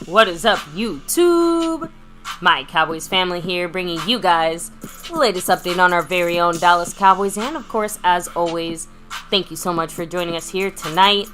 What is up, YouTube? My Cowboys family here, bringing you guys the latest update on our very own Dallas Cowboys. And of course, as always, thank you so much for joining us here tonight.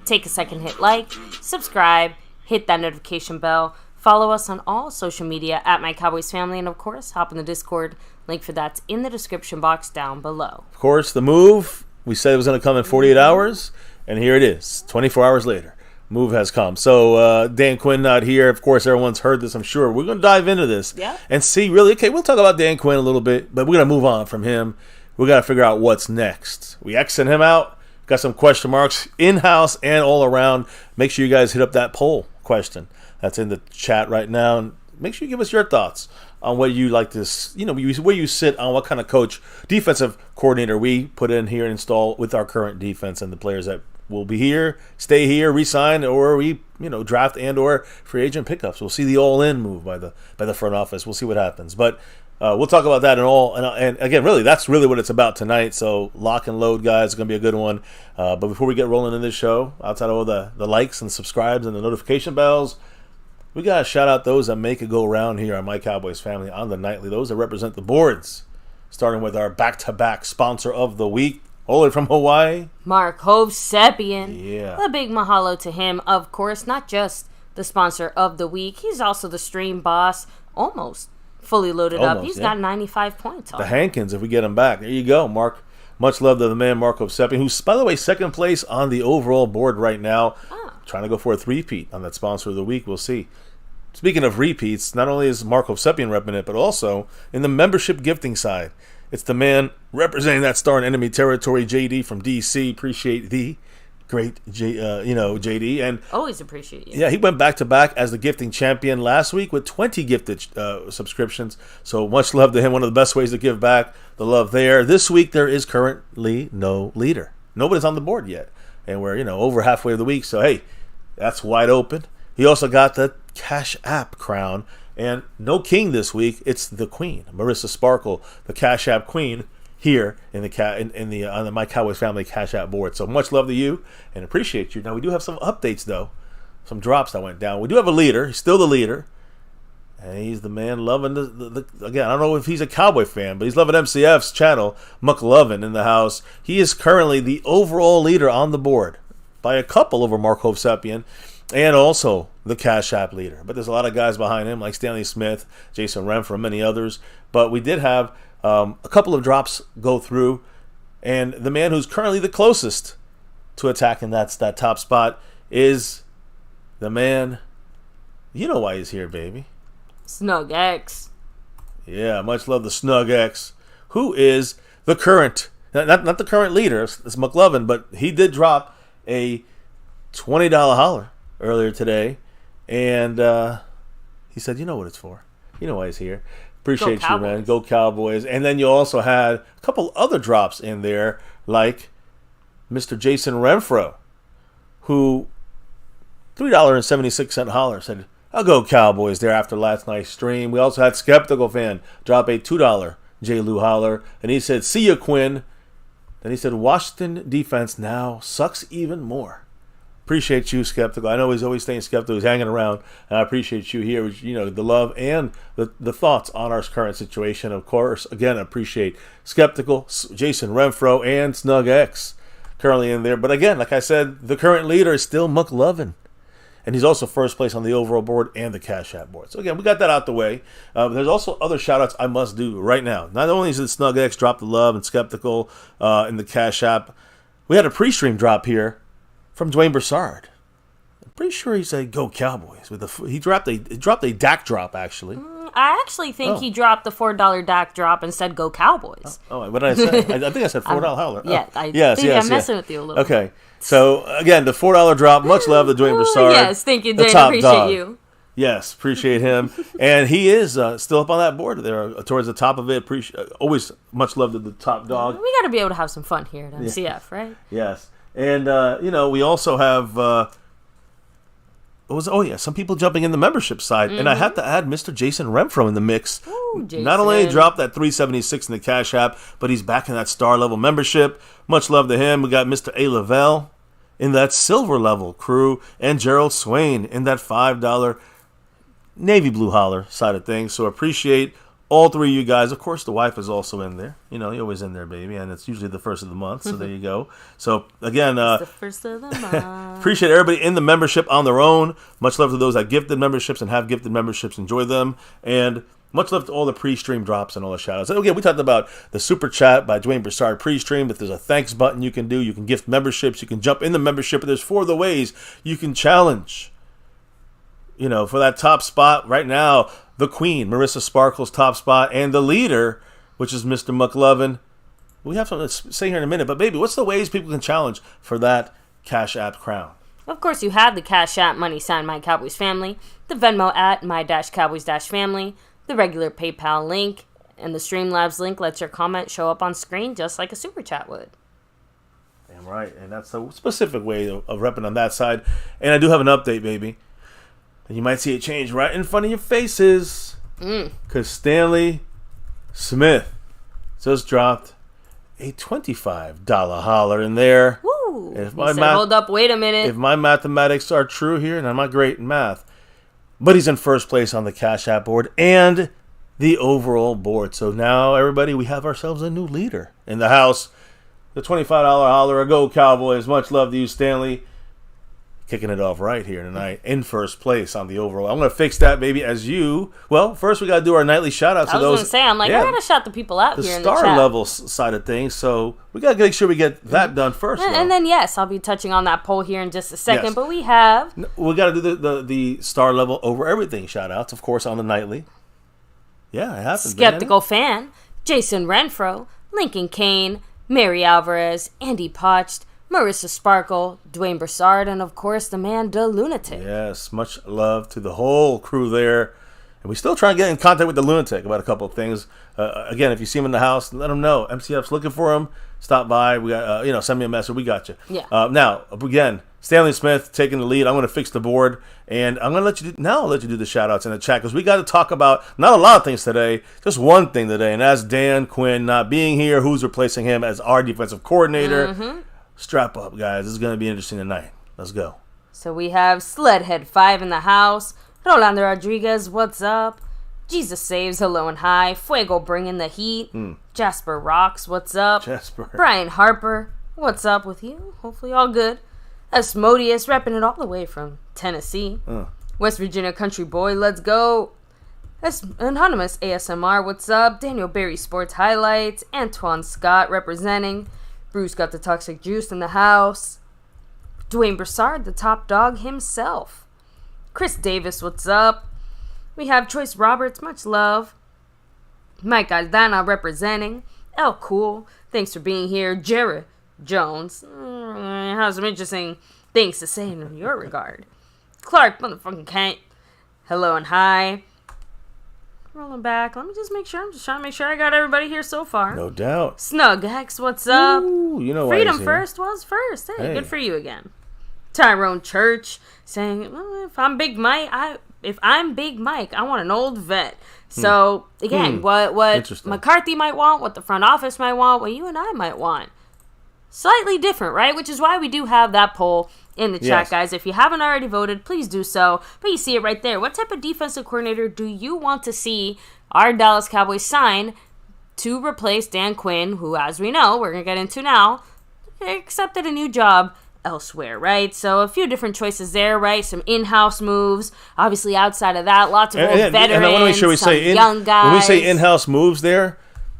Take a second, hit like, subscribe, hit that notification bell, follow us on all social media at MyCowboysFamily, and of course, hop in the Discord. Link for that's in the description box down below. Of course, the move, we said it was going to come in 48 hours, and here it is, 24 hours later. Move has come. So Dan Quinn not here. Of course, everyone's heard this, I'm sure. We're going to dive into this and see really, okay, we'll talk about Dan Quinn a little bit, but we're going to move on from him. We got to figure out what's next. We X'ing him out. Got some question marks in-house and all around. Make sure you guys hit up that poll question that's in the chat right now. And make sure you give us your thoughts on what you like this, where you sit on what kind of coach, defensive coordinator we put in here and install with our current defense and the players that will be here, stay here, re-sign, or we, draft and or free agent pickups. We'll see the all-in move by the front office. We'll see what happens. But we'll talk about that and again, really, that's really what it's about tonight. So lock and load, guys. It's going to be a good one. But before we get rolling in this show, outside of all the likes and subscribes and the notification bells, we got to shout out those that make it go around here on My Cowboys Family on the nightly, those that represent the boards, starting with our back-to-back sponsor of the week, all the way from Hawaii, MyCowboysFamily. Yeah. A big mahalo to him, of course, not just the sponsor of the week. He's also the stream boss, almost fully loaded up. He's got 95 points on the Hankins, if we get him back. There you go, Mark. Much love to the man, MyCowboysFamily, who's, by the way, second place on the overall board right now. Trying to go for a three-peat on that sponsor of the week. We'll see. Speaking of repeats, not only is MyCowboysFamily repping it, but also in the membership gifting side. It's the man representing that star in enemy territory, JD from DC. Appreciate the great, JD. And always appreciate you. Yeah, he went back-to-back as the gifting champion last week with 20 gifted subscriptions. So much love to him. One of the best ways to give back, the love there. This week, there is currently no leader. Nobody's on the board yet. And we're, over halfway of the week. So, hey, that's wide open. He also got the Cash App crown. And no king this week. It's the queen, Marissa Sparkle, the Cash App queen, here in the on the My Cowboys Family Cash App board. So much love to you and appreciate you. Now we do have some updates though, some drops that went down. We do have a leader. He's still the leader, and he's the man loving the again. I don't know if he's a Cowboy fan, but he's loving MCF's channel. McLovin in the house. He is currently the overall leader on the board by a couple over MyCowboysFamily. And also the Cash App leader. But there's a lot of guys behind him, like Stanley Smith, Jason Renfro, and many others. But we did have a couple of drops go through. And the man who's currently the closest to attacking that top spot is the man, you know why he's here, baby. Snug X. Yeah, much love to Snug X, who is the current, not the current leader, it's McLovin, but he did drop a $20 holler earlier today, and he said, you know what it's for. You know why he's here. Appreciate you, man. Go Cowboys. And then you also had a couple other drops in there, like Mr. Jason Renfro, who $3.76 holler said, I'll go Cowboys there after last night's stream. We also had Skeptical Fan drop a $2 J. Lou holler, and he said, see ya, Quinn. Then he said, Washington defense now sucks even more. Appreciate you, Skeptical. I know he's always staying skeptical. He's hanging around, and I appreciate you here. The love and the thoughts on our current situation. Of course, again, I appreciate Skeptical, Jason Renfro, and Snug X currently in there. But again, like I said, the current leader is still McLovin, and he's also first place on the overall board and the Cash App board. So again, we got that out the way. There's also other shout-outs I must do right now. Not only is it Snug X drop the love and Skeptical in the Cash App, we had a pre-stream drop here from Dwayne Broussard. I'm pretty sure he said "Go Cowboys" he dropped a Dak drop actually. I actually think he dropped the $4 Dak drop and said "Go Cowboys." What did I say? I think I said $4 howler. Yeah, I'm messing with you a little. Okay, so again, the $4 drop. Much love to Dwayne Broussard. Yes, thank you, Dan. Appreciate you. Yes, appreciate him, and he is still up on that board there towards the top of it. Always much love to the top dog. We got to be able to have some fun here at MCF, right? Yes, and we also have. Some people jumping in the membership side, and I have to add Mr. Jason Renfro in the mix. Ooh, Jason. Not only dropped that $376 in the Cash App, but he's back in that star level membership. Much love to him. We got Mr. A. Lavelle in that silver level crew, and Gerald Swain in that $5 navy blue holler side of things. So appreciate all three of you guys. Of course, the wife is also in there. You're always in there, baby, and it's usually the first of the month. So there you go. So again, it's the first of the month. Appreciate everybody in the membership on their own. Much love to those that gifted memberships and have gifted memberships. Enjoy them, and much love to all the pre-stream drops and all the shout-outs. And again, we talked about the super chat by Dwayne Broussard pre-stream. If there's a thanks button you can do, you can gift memberships, you can jump in the membership. There's 4 of the ways you can challenge. For that top spot right now, the Queen, Marissa Sparkle's top spot, and the leader, which is Mr. McLovin. We have something to say here in a minute, but baby, what's the ways people can challenge for that Cash App crown? Of course, you have the Cash App money sign MyCowboysFamily, the Venmo at My-Cowboys-Family, the regular PayPal link, and the Streamlabs link lets your comment show up on screen just like a super chat would. Damn right, and that's a specific way of repping on that side. And I do have an update, baby. And you might see it change right in front of your faces. Because Stanley Smith just dropped a $25 holler in there. Woo! Hold up, wait a minute. If my mathematics are true here, and I'm not great in math, but he's in first place on the Cash App board and the overall board. So now, everybody, we have ourselves a new leader in the house. The $25 holler, Go Cowboys. Much love to you, Stanley. Kicking it off right here tonight in first place on the overall. I'm going to fix that, baby, as you. Well, first we got to do our nightly shout-outs to those. I was going to say, I got to shout the people out here in the chat. The star level side of things, so we got to make sure we get that done first. And then, yes, I'll be touching on that poll here in just a second, but we got to do the star level over everything shout-outs, of course, on the nightly. Yeah, it happens. Skeptical Fan, Jason Renfro, Lincoln Kane, Mary Alvarez, Andy Potched, Marissa Sparkle, Dwayne Broussard, and of course the man, the Lunatic. Yes, much love to the whole crew there. And we still try and get in contact with the Lunatic about a couple of things. Again, if you see him in the house, let him know. MCF's looking for him. Stop by. We got, send me a message. We got you. Yeah. Now, again, Stanley Smith taking the lead. I'm going to fix the board, and I'm going to let you do the shout-outs in the chat, because we got to talk about not a lot of things today, just one thing today, and that's Dan Quinn not being here. Who's replacing him as our defensive coordinator? Strap up, guys. This is going to be interesting tonight. Let's go. So we have Sledhead5 in the house. Rolando Rodriguez, what's up? Jesus Saves, hello and hi. Fuego bringing the heat. Jasper Rocks, what's up? Jasper. Brian Harper, what's up with you? Hopefully all good. Asmodeus, repping it all the way from Tennessee. West Virginia Country Boy, let's go. Anonymous ASMR, what's up? Daniel Berry Sports Highlights. Antoine Scott representing. Bruce got the toxic juice in the house. Dwayne Broussard, the top dog himself. Chris Davis, what's up? We have Choice Roberts, much love. Mike Aldana representing. El Cool, thanks for being here. Jared Jones, has some interesting things to say in your regard. Clark, motherfucking Kent, hello and hi. Rolling back. Let me just make sure. I'm just trying to make sure I got everybody here so far. No doubt. Snug Hex, what's up? Ooh, Freedom First was first. Hey, good for you again. Tyrone Church saying, well, if I'm Big Mike, I want an old vet. So again, what McCarthy might want, what the front office might want, what you and I might want. Slightly different, right? Which is why we do have that poll in the chat, guys. If you haven't already voted, please do so. But you see it right there. What type of defensive coordinator do you want to see our Dallas Cowboys sign to replace Dan Quinn, who, as we know, we're going to get into now, accepted a new job elsewhere, right? So a few different choices there, right? Some in-house moves. Obviously, outside of that, lots of old veterans, and I want to make sure we say young guys. When we say in-house moves there,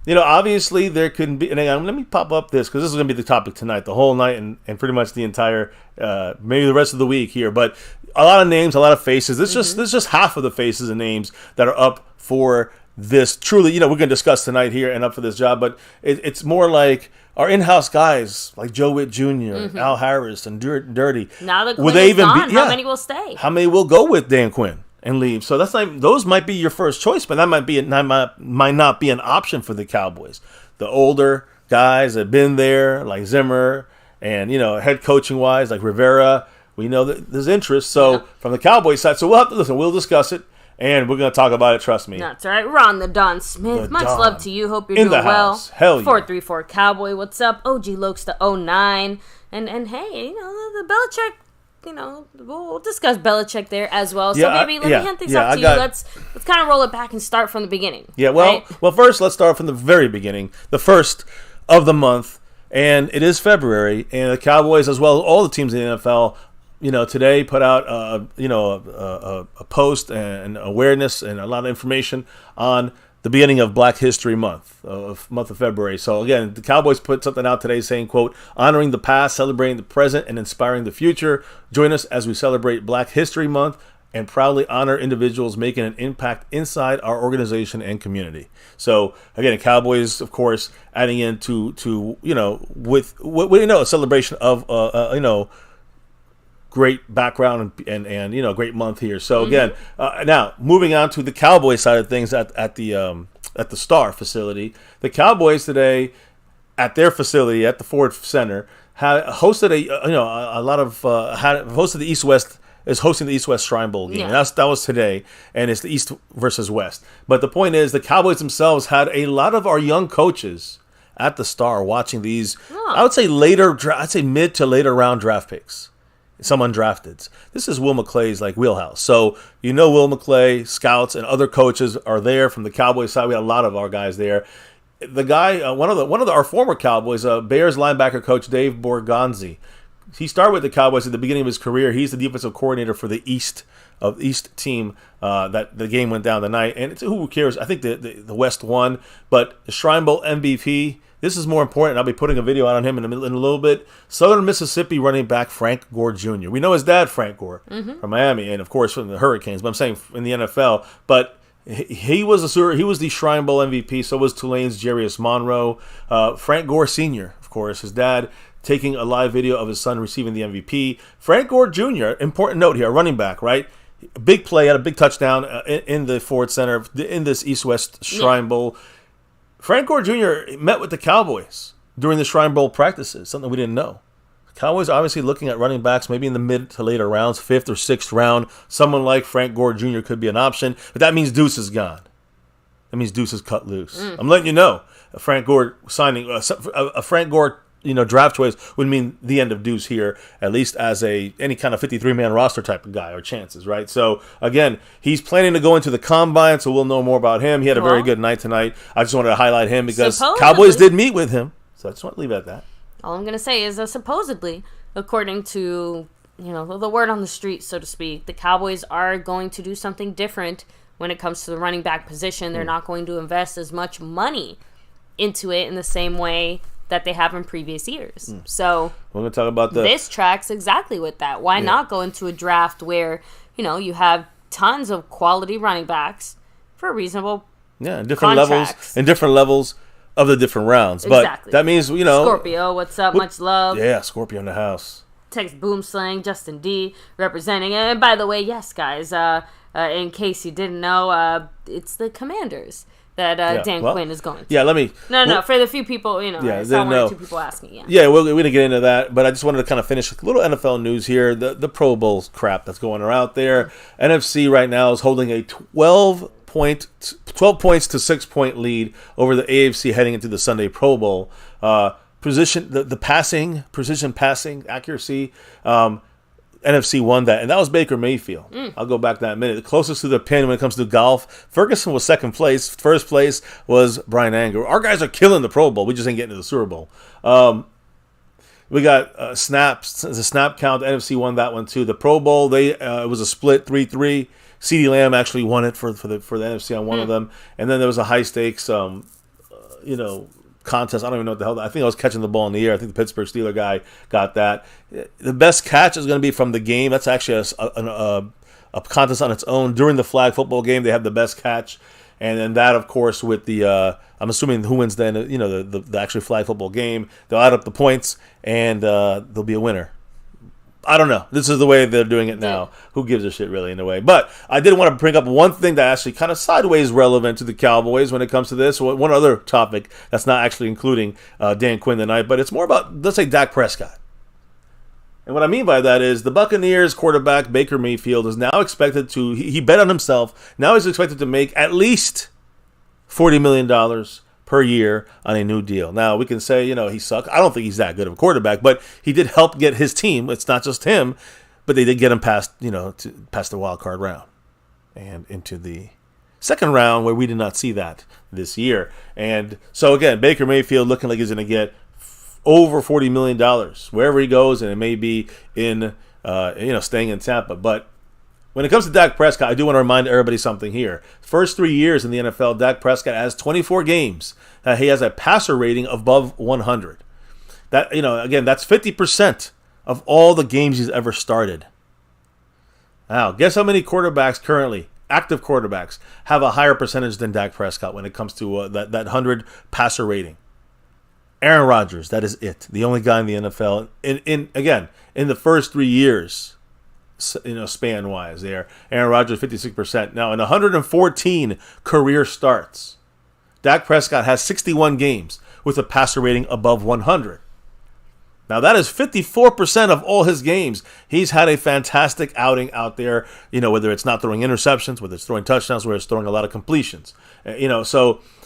Obviously there could be, and let me pop up this, because this is going to be the topic tonight, the whole night, and pretty much the entire, maybe the rest of the week here. But a lot of names, a lot of faces. This is just half of the faces and names that are up for this. Truly, we're going to discuss tonight here and up for this job. But it's more like our in-house guys, like Joe Whitt Jr., Al Harris, and Dirty. Now that Quinn is gone, how many will stay? How many will go with Dan Quinn and leave? So those might be your first choice, but that might not be an option for the Cowboys. The older guys that have been there, like Zimmer, and head coaching wise, like Rivera, we know that there's interest. So from the Cowboys side, so we'll have to listen. We'll discuss it, and we're going to talk about it. Trust me. That's right. Ron the Don Smith. Much love to you. Hope you're in doing the house. well. Hell yeah. 434 Cowboy. What's up? OG Lokes to 09. And hey, the Belichick. We'll discuss Belichick there as well. So maybe let me hand things off to you. Let's kind of roll it back and start from the beginning. Yeah. Well, first let's start from the very beginning. The first of the month, and it is February, and the Cowboys, as well as all the teams in the NFL, today put out a post and awareness and a lot of information on the beginning of Black History Month, of February. So again, the Cowboys put something out today saying, quote, honoring the past, celebrating the present, and inspiring the future. Join us as we celebrate Black History Month and proudly honor individuals making an impact inside our organization and community. So again, Cowboys, of course, adding in to with a celebration of great background and great month here. So again, now moving on to the Cowboy side of things at the Star facility, the Cowboys today at their facility at the Ford Center had hosted hosted the East-West. Is hosting the East-West Shrine Bowl game. Yeah. That was today, and it's the East versus West. But the point is, the Cowboys themselves had a lot of our young coaches at the Star watching these. Oh. I would say mid to later round draft picks. Some undrafteds. This is Will McClay's wheelhouse. So Will McClay, scouts, and other coaches are there from the Cowboys side. We had a lot of our guys there. The guy, one of our former Cowboys, Bears linebacker coach Dave Borgonzi. He started with the Cowboys at the beginning of his career. He's the defensive coordinator for the East team that the game went down tonight. And who cares? I think the West won, but the Shrine Bowl MVP. This is more important. I'll be putting a video out on him in a little bit. Southern Mississippi running back Frank Gore Jr. We know his dad, Frank Gore, from Miami, and of course from the Hurricanes. But I'm saying in the NFL. But he was the Shrine Bowl MVP. So was Tulane's Jarius Monroe. Frank Gore Sr., of course, his dad, taking a live video of his son receiving the MVP. Frank Gore Jr., important note here, running back, right? Big play, had a big touchdown in the Ford Center in this East-West Shrine Bowl. Frank Gore Jr. met with the Cowboys during the Shrine Bowl practices, something we didn't know. The Cowboys obviously looking at running backs maybe in the mid to later rounds, 5th or 6th round. Someone like Frank Gore Jr. could be an option, but that means Deuce is gone. That means Deuce is cut loose. I'm letting you know. Frank Gore signing a Frank Gore draft choice would mean the end of Deuce here, at least as any kind of 53-man roster type of guy or chances, right? So, again, he's planning to go into the Combine, so we'll know more about him. He had a very good night tonight. I just wanted to highlight him because Cowboys did meet with him, so I just want to leave it at that. All I'm going to say is supposedly, according to the word on the street, so to speak, the Cowboys are going to do something different when it comes to the running back position. They're not going to invest as much money into it in the same way that they have in previous years. So we're going to talk about this tracks exactly with that. Why not go into a draft where you have tons of quality running backs for reasonable different levels of the different rounds. Exactly. But that means Scorpio, what's up? Much love. Yeah, Scorpio in the house. Text Boomslang, Justin D representing. And by the way, yes, guys, in case you didn't know, it's the Commanders that Dan Quinn is going to. Yeah, let me... No, for the few people, I saw one or two people asking, Yeah, we're going to get into that, but I just wanted to kind of finish a little NFL news here. The Pro Bowl crap that's going around there. NFC right now is holding a 12 points to 6-point lead over the AFC heading into the Sunday Pro Bowl. Precision passing accuracy, NFC won that, and that was Baker Mayfield. I'll go back that minute. The closest to the pin when it comes to golf, Ferguson was second place. First place was Brian Anger. Our guys are killing the Pro Bowl. We just ain't getting to the Super Bowl. We got snaps. The snap count. The NFC won that one too. The Pro Bowl, it was a split 3-3. CeeDee Lamb actually won it for the NFC on one of them, and then there was a high stakes contest. I don't even know what the hell. I think I was catching the ball in the air. I think the Pittsburgh Steelers guy got that. The best catch is going to be from the game. That's actually a contest on its own. During the flag football game, they have the best catch. And then that, of course, with the I'm assuming who wins then, the actual flag football game, they'll add up the points, and there'll be a winner. I don't know. This is the way they're doing it now. Who gives a shit, really, in a way? But I did want to bring up one thing that actually kind of sideways relevant to the Cowboys when it comes to this. One other topic that's not actually including Dan Quinn tonight, but it's more about, let's say, Dak Prescott. And what I mean by that is the Buccaneers quarterback Baker Mayfield is now expected to, he bet on himself, now he's expected to make at least $40 million per year on a new deal. Now, we can say, he sucked. I don't think he's that good of a quarterback, but he did help get his team. It's not just him, but they did get him past the wild card round and into the second round where we did not see that this year. And so, again, Baker Mayfield looking like he's going to get over $40 million wherever he goes, and it may be in, staying in Tampa. But when it comes to Dak Prescott, I do want to remind everybody something here. First 3 years in the NFL, Dak Prescott has 24 games. He has a passer rating above 100. That, again, that's 50% of all the games he's ever started. Now, guess how many quarterbacks currently, active quarterbacks, have a higher percentage than Dak Prescott when it comes to that 100 passer rating? Aaron Rodgers, that is it. The only guy in the NFL, in the first 3 years, span-wise there. Aaron Rodgers, 56%. Now, in 114 career starts, Dak Prescott has 61 games with a passer rating above 100. Now, that is 54% of all his games. He's had a fantastic outing out there, whether it's not throwing interceptions, whether it's throwing touchdowns, whether it's throwing a lot of completions.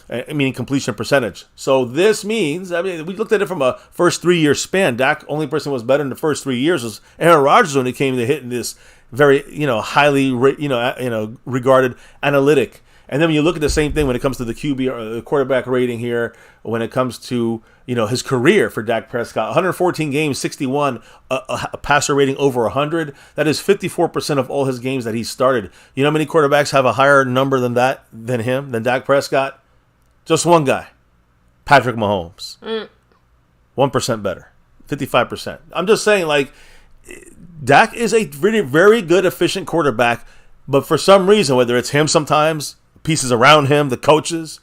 Meaning completion percentage. So this means, we looked at it from a first 3 year span. Dak, only person who was better in the first 3 years was Aaron Rodgers when it came to hitting this very, highly, regarded analytic. And then when you look at the same thing when it comes to the QB or the quarterback rating here, when it comes to, his career for Dak Prescott, 114 games, 61, a passer rating over 100. That is 54% of all his games that he started. You know how many quarterbacks have a higher number than Dak Prescott? Just one guy, Patrick Mahomes. 1% better, 55%. I'm just saying, Dak is a very, very good, efficient quarterback, but for some reason, whether it's him sometimes, pieces around him, the coaches,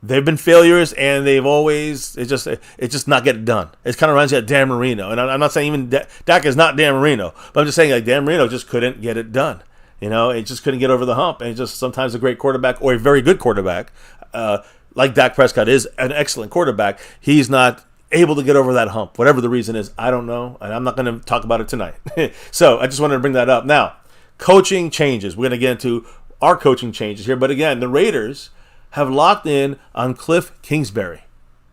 they've been failures, and they've always, it's just not getting done. It kind of reminds you of Dan Marino, and I'm not saying even Dak is not Dan Marino, but I'm just saying Dan Marino just couldn't get it done. It just couldn't get over the hump, and just sometimes a great quarterback or a very good quarterback, like Dak Prescott is an excellent quarterback, he's not able to get over that hump. Whatever the reason is, I don't know, and I'm not going to talk about it tonight. So I just wanted to bring that up. Now, coaching changes. We're going to get into our coaching changes here. But again, the Raiders have locked in on Cliff Kingsbury.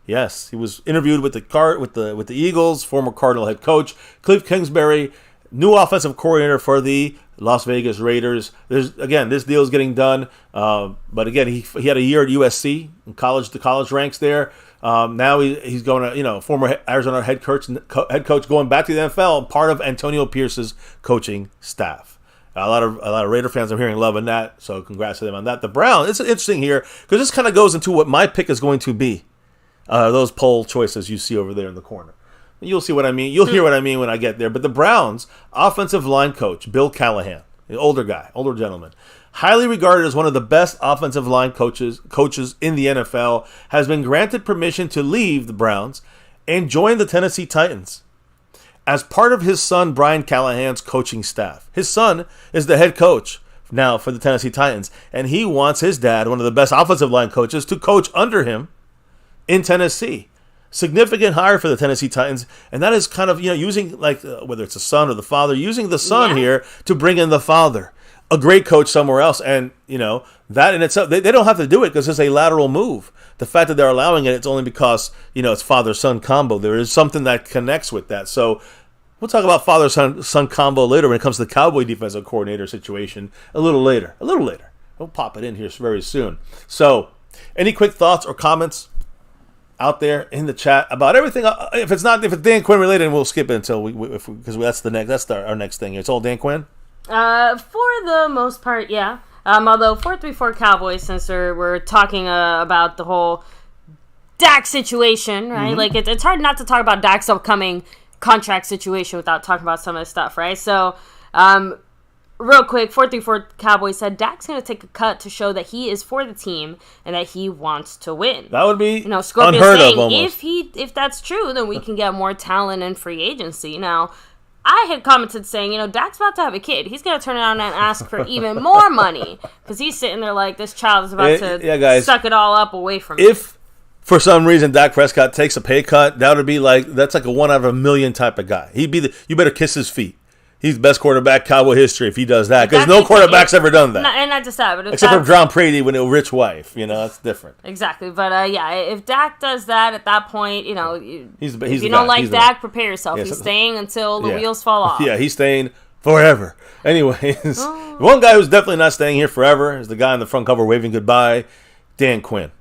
Yes, he was interviewed with the Eagles, former Cardinal head coach. Cliff Kingsbury, new offensive coordinator for the Las Vegas Raiders. This deal is getting done. But again, he had a year at USC in the college ranks there. Now he's going to, former Arizona head coach going back to the NFL, part of Antonio Pierce's coaching staff. A lot of Raider fans I'm hearing loving that, so congrats to them on that. The Browns, it's interesting here because this kind of goes into what my pick is going to be. Those poll choices you see over there in the corner. You'll see what I mean. You'll hear what I mean when I get there. But the Browns' offensive line coach, Bill Callahan, an older gentleman, highly regarded as one of the best offensive line coaches in the NFL, has been granted permission to leave the Browns and join the Tennessee Titans as part of his son Brian Callahan's coaching staff. His son is the head coach now for the Tennessee Titans, and he wants his dad, one of the best offensive line coaches, to coach under him in Tennessee. Significant hire for the Tennessee Titans, and that is kind of, using whether it's the son or the father, using the son here to bring in the father. A great coach somewhere else, and, that in itself, they don't have to do it because it's a lateral move. The fact that they're allowing it, it's only because, it's father-son combo. There is something that connects with that. So we'll talk about father-son combo later when it comes to the Cowboy defensive coordinator situation a little later. We'll pop it in here very soon. So any quick thoughts or comments out there in the chat about everything? If it's Dan Quinn related, we'll skip it until because that's our next thing. It's all Dan Quinn. For the most part, yeah. Although 434 Cowboys, since we're talking about the whole Dak situation, right? Like, it's hard not to talk about Dak's upcoming contract situation without talking about some of this stuff, right? So, real quick, 434 Cowboys said Dak's going to take a cut to show that he is for the team and that he wants to win. That would be Scorpion unheard saying, of almost. If that's true, then we can get more talent in free agency. Now, I had commented saying, Dak's about to have a kid. He's going to turn around and ask for even more money because he's sitting there like this child is about to suck it all up away from him. If for some reason Dak Prescott takes a pay cut, that would be that's like a 1 out of a million type of guy. He'd be you better kiss his feet. He's the best quarterback Cowboy history if he does that. Because no quarterback's ever done that. And not just that, but except for John Brady when it was rich wife. That's different. Exactly. But, if Dak does that at that point, he's if you don't like Dak, prepare yourself. He's staying until the wheels fall off. Yeah, he's staying forever. Anyways, one guy who's definitely not staying here forever is the guy on the front cover waving goodbye, Dan Quinn.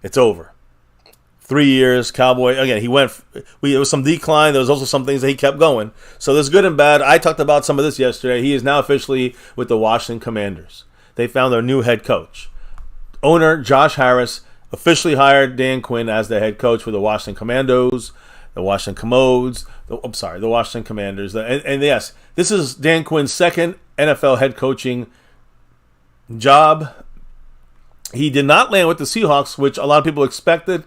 It's over. 3 years, Cowboy. Again, there was some decline. There was also some things that he kept going. So there's good and bad. I talked about some of this yesterday. He is now officially with the Washington Commanders. They found their new head coach. Owner Josh Harris officially hired Dan Quinn as the head coach for the Washington Commandos, the Washington Commodes. The Washington Commanders. And yes, this is Dan Quinn's second NFL head coaching job. He did not land with the Seahawks, which a lot of people expected.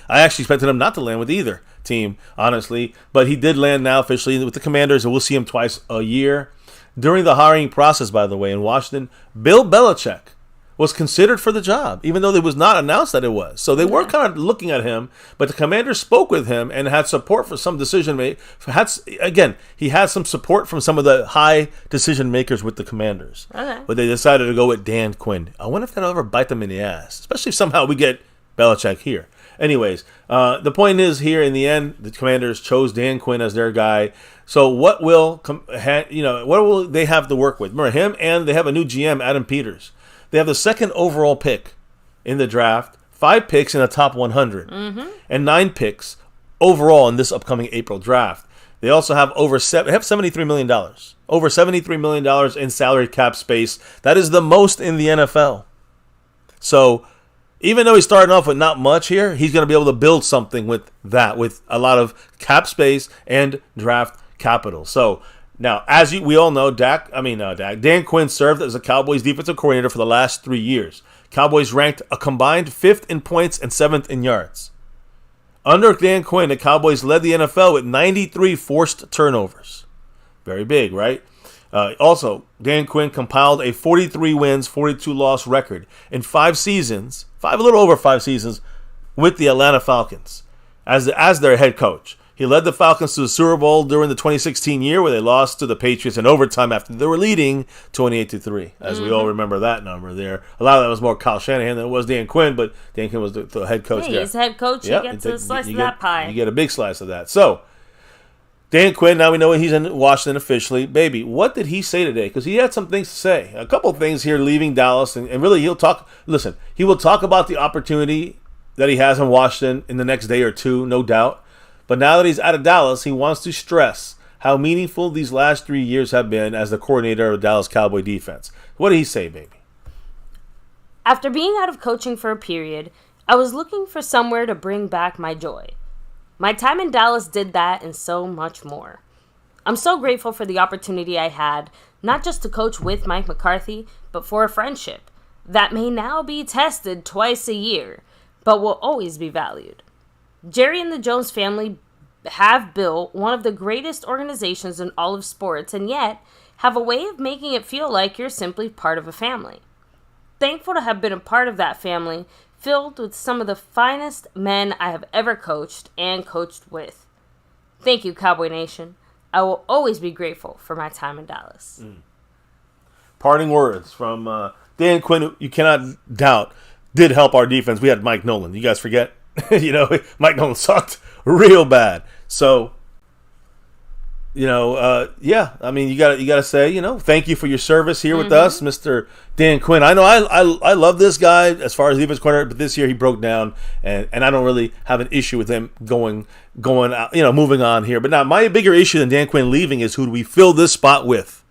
I actually expected him not to land with either team, honestly. But he did land now officially with the Commanders, and we'll see him twice a year. During the hiring process, by the way, in Washington, Bill Belichick was considered for the job, even though it was not announced that it was. So they were kind of looking at him, but the Commanders spoke with him and had support for some decision makers. Again, he had some support from some of the high decision makers with the Commanders. Okay. But they decided to go with Dan Quinn. I wonder if that'll ever bite them in the ass, especially if somehow we get Belichick here. Anyways, the point is here in the end, the Commanders chose Dan Quinn as their guy. So what will they have to work with? Remember him, and they have a new GM, Adam Peters. They have the second overall pick in the draft, 5 picks in the top 100, and 9 picks overall in this upcoming April draft. They also have $73 million, over $73 million in salary cap space. That is the most in the NFL. So even though he's starting off with not much here, he's going to be able to build something with that, with a lot of cap space and draft capital. So now, as we all know, Dan Quinn served as the Cowboys defensive coordinator for the last 3 years. Cowboys ranked a combined 5th in points and 7th in yards. Under Dan Quinn, the Cowboys led the NFL with 93 forced turnovers. Very big, right? Also, Dan Quinn compiled a 43 wins, 42 loss record in 5 seasons, a little over 5 seasons, with the Atlanta Falcons as their head coach. He led the Falcons to the Super Bowl during the 2016 year, where they lost to the Patriots in overtime after they were leading 28-3. As we all remember that number there. A lot of that was more Kyle Shanahan than it was Dan Quinn, but Dan Quinn was the head coach there. He's head coach. He gets a slice of that pie. You get a big slice of that. So, Dan Quinn, now we know he's in Washington officially. Baby, what did he say today? Because he had some things to say. A couple of things here leaving Dallas. And really, he will talk about the opportunity that he has in Washington in the next day or two, no doubt. But now that he's out of Dallas, he wants to stress how meaningful these last 3 years have been as the coordinator of the Dallas Cowboy defense. What did he say, baby? After being out of coaching for a period, I was looking for somewhere to bring back my joy. My time in Dallas did that and so much more. I'm so grateful for the opportunity I had, not just to coach with Mike McCarthy, but for a friendship that may now be tested twice a year, but will always be valued. Jerry and the Jones family have built one of the greatest organizations in all of sports, and yet have a way of making it feel like you're simply part of a family. Thankful to have been a part of that family, filled with some of the finest men I have ever coached and coached with. Thank you, Cowboy Nation. I will always be grateful for my time in Dallas. Parting words from Dan Quinn, you cannot doubt, did help our defense. We had Mike Nolan. You guys forget? Mike Nolan sucked real bad. So, you gotta say, thank you for your service here with us, Mr. Dan Quinn. I know I love this guy as far as defense coordinator, but this year he broke down, and I don't really have an issue with him going out, moving on here. But now my bigger issue than Dan Quinn leaving is who do we fill this spot with,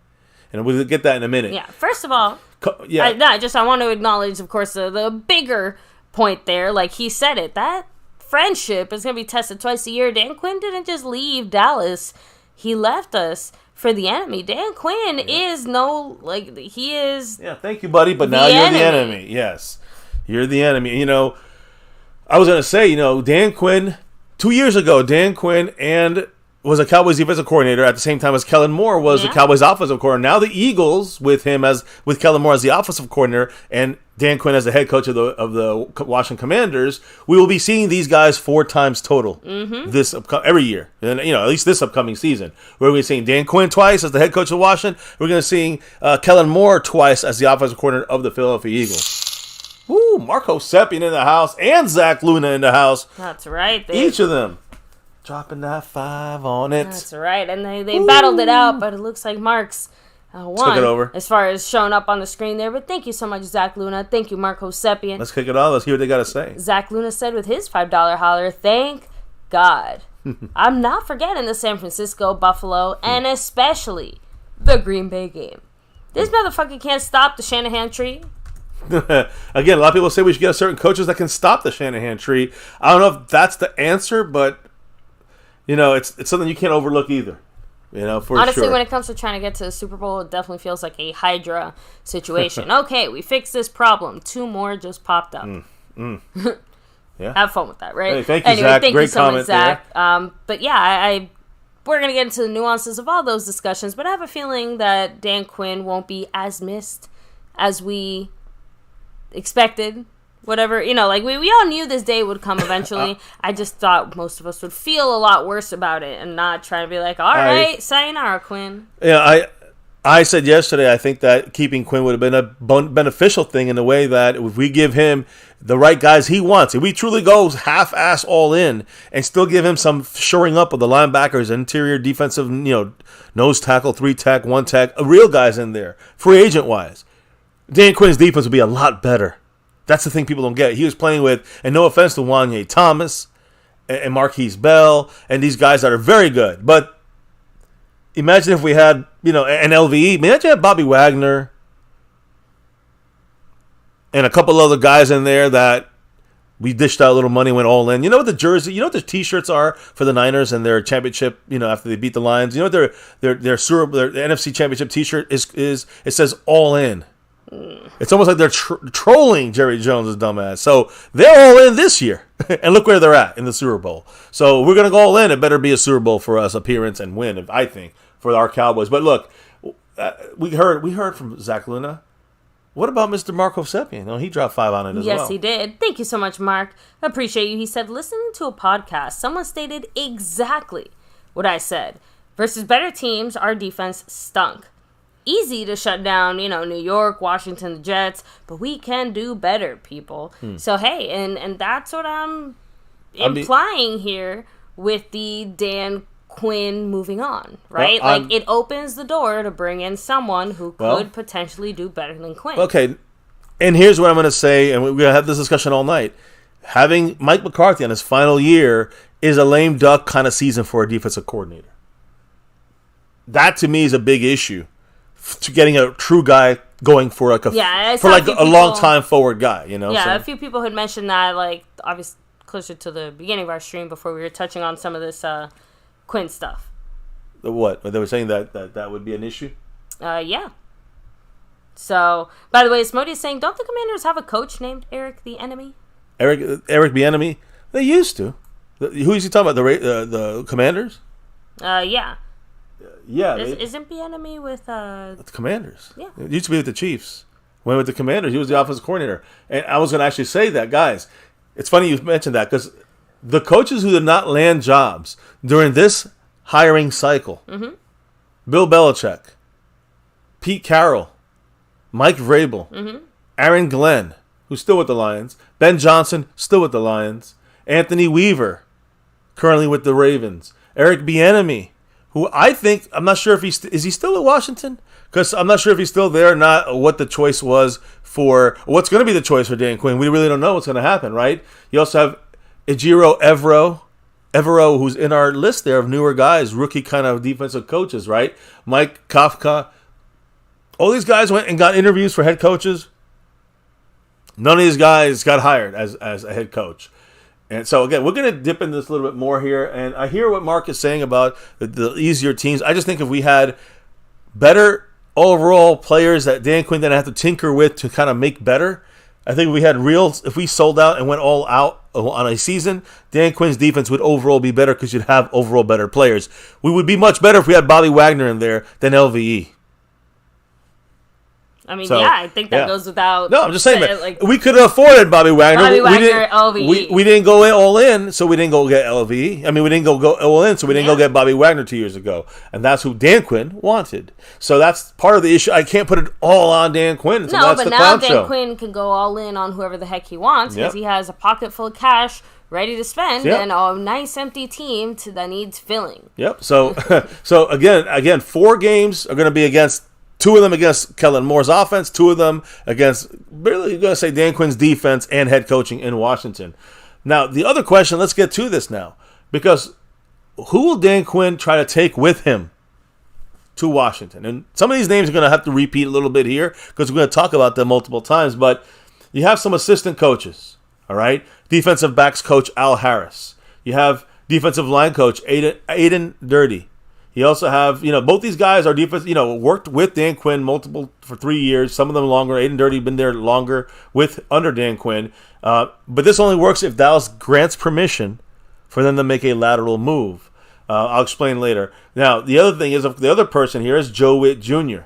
and we'll get that in a minute. Yeah. First of all, I want to acknowledge, of course, the bigger point there. Like he said it, that friendship is going to be tested twice a year. Dan Quinn didn't just leave Dallas. He left us for the enemy. Dan Quinn is he is... Yeah, thank you, buddy, but now you're the enemy. Yes, you're the enemy. You know, I was going to say, Dan Quinn, 2 years ago, Dan Quinn was a Cowboys defensive coordinator at the same time as Kellen Moore was the Cowboys offensive coordinator. Now the Eagles with Kellen Moore as the offensive coordinator and Dan Quinn as the head coach of the Washington Commanders, we will be seeing these guys 4 times total every year, and at least this upcoming season. We're going to be seeing Dan Quinn twice as the head coach of Washington. We're going to see Kellen Moore twice as the offensive coordinator of the Philadelphia Eagles. Woo, Marco Seppian in the house and Zach Luna in the house. That's right. Each of them. Dropping that 5 on it. That's right. And they battled it out, but it looks like Mark's won. Took it over. As far as showing up on the screen there. But thank you so much, Zach Luna. Thank you, Marco Seppian. Let's kick it off. Let's hear what they got to say. Zach Luna said with his $5 holler, thank God. I'm not forgetting the San Francisco, Buffalo, and especially the Green Bay game. This motherfucker can't stop the Shanahan tree. Again, a lot of people say we should get certain coaches that can stop the Shanahan tree. I don't know if that's the answer, but... it's something you can't overlook either. Honestly, when it comes to trying to get to the Super Bowl, it definitely feels like a Hydra situation. Okay, we fixed this problem. 2 more just popped up. Yeah. Have fun with that, right? Hey, thank you, Zach. Thank Great you so comment much, Zach. But yeah, we're going to get into the nuances of all those discussions, but I have a feeling that Dan Quinn won't be as missed as we expected. Whatever, we all knew this day would come eventually. I just thought most of us would feel a lot worse about it and not try to be like, all right, sayonara, Quinn. Yeah, I said yesterday, I think that keeping Quinn would have been a beneficial thing in the way that if we give him the right guys he wants, if we truly go half-ass all in and still give him some shoring up of the linebackers, interior defensive, nose tackle, 3-tech, 1-tech, real guys in there, free agent-wise, Dan Quinn's defense would be a lot better. That's the thing people don't get. He was playing with, and no offense to Wanye Thomas and Marquise Bell and these guys that are very good. But imagine if we had, an LVE. Imagine if Bobby Wagner and a couple other guys in there that we dished out a little money, went all in. You know what the jersey, what the T-shirts are for the Niners and their championship, after they beat the Lions? You know what their NFC championship T-shirt is? It says all in. It's almost like they're trolling Jerry Jones' dumbass. So they're all in this year. And look where they're at in the Super Bowl. So we're going to go all in. It better be a Super Bowl for us, appearance and win, I think, for our Cowboys. But look, we heard from Zach Luna. What about Mr. Marco Seppian? He dropped 5 on it as well. Yes, he did. Thank you so much, Mark. I appreciate you. He said, listening to a podcast, someone stated exactly what I said. Versus better teams, our defense stunk. Easy to shut down, New York, Washington, the Jets, but we can do better, people. So, hey, and that's what I'm implying here with the Dan Quinn moving on, right? Well, it opens the door to bring in someone who could potentially do better than Quinn. Okay, and here's what I'm going to say, and we're going to have this discussion all night. Having Mike McCarthy on his final year is a lame duck kind of season for a defensive coordinator. That, to me, is a big issue. To getting a true guy going for a long time forward guy, Yeah, a few people had mentioned that, obviously closer to the beginning of our stream before we were touching on some of this Quinn stuff. What? They were saying that would be an issue? Yeah. So, by the way, Smody is saying, don't the Commanders have a coach named Eric the Enemy? Eric the Enemy? They used to. Who is he talking about? The Commanders? Yeah. Yeah. Isn't the Enemy with the Commanders? Yeah. It used to be with the Chiefs. When with the Commanders, he was the offensive coordinator. And I was going to actually say that, guys. It's funny you mentioned that because the coaches who did not land jobs during this hiring cycle, Bill Belichick, Pete Carroll, Mike Vrabel, Aaron Glenn, who's still with the Lions, Ben Johnson, still with the Lions, Anthony Weaver, currently with the Ravens, Eric Bieniemy, who I think, I'm not sure if is he still at Washington? Because I'm not sure if he's still there or not, what the choice was for, what's going to be the choice for Dan Quinn. We really don't know what's going to happen, right? You also have Ejiro Evero, who's in our list there of newer guys, rookie kind of defensive coaches, right? Mike Kafka. All these guys went and got interviews for head coaches. None of these guys got hired as a head coach. And so, again, we're going to dip into this a little bit more here. And I hear what Mark is saying about the easier teams. I just think if we had better overall players that Dan Quinn didn't have to tinker with to kind of make better, I think if we sold out and went all out on a season, Dan Quinn's defense would overall be better because you'd have overall better players. We would be much better if we had Bobby Wagner in there than LVE. I mean, I think that goes without. No, I'm just saying that we could have afforded Bobby Wagner. LVE. We didn't go all in, so we didn't go get LVE. I mean, we didn't go all in, so we didn't go get Bobby Wagner 2 years ago, and that's who Dan Quinn wanted. So that's part of the issue. I can't put it all on Dan Quinn. So no, but now Dan Quinn can go all in on whoever the heck he wants because he has a pocket full of cash ready to spend and a nice empty team that needs filling. Yep. So, again, 4 games are going to be against. 2 of them against Kellen Moore's offense, 2 of them against, really, you're going to say Dan Quinn's defense and head coaching in Washington. Now, the other question, let's get to this now, because who will Dan Quinn try to take with him to Washington? And some of these names are going to have to repeat a little bit here because we're going to talk about them multiple times, but you have some assistant coaches, all right? Defensive backs coach Al Harris. You have defensive line coach Aiden Dirty. You also have, both these guys are defense, worked with Dan Quinn for 3 years, some of them longer. Aiden Dirty been there longer under Dan Quinn. But this only works if Dallas grants permission for them to make a lateral move. I'll explain later. Now, the other thing is, the other person here is Joe Whitt Jr.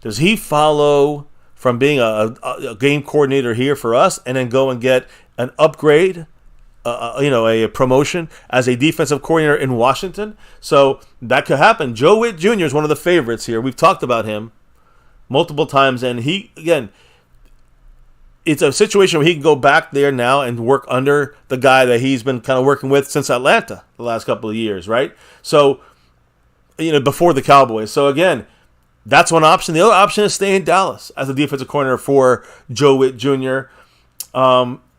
Does he follow from being a game coordinator here for us and then go and get an upgrade, a promotion as a defensive coordinator in Washington? So that could happen. Joe Whitt Jr. is one of the favorites here. We've talked about him multiple times, and it's a situation where he can go back there now and work under the guy that he's been kind of working with since Atlanta the last couple of years, right? So, before the Cowboys. So again, that's one option. The other option is stay in Dallas as a defensive coordinator for Joe Whitt Jr.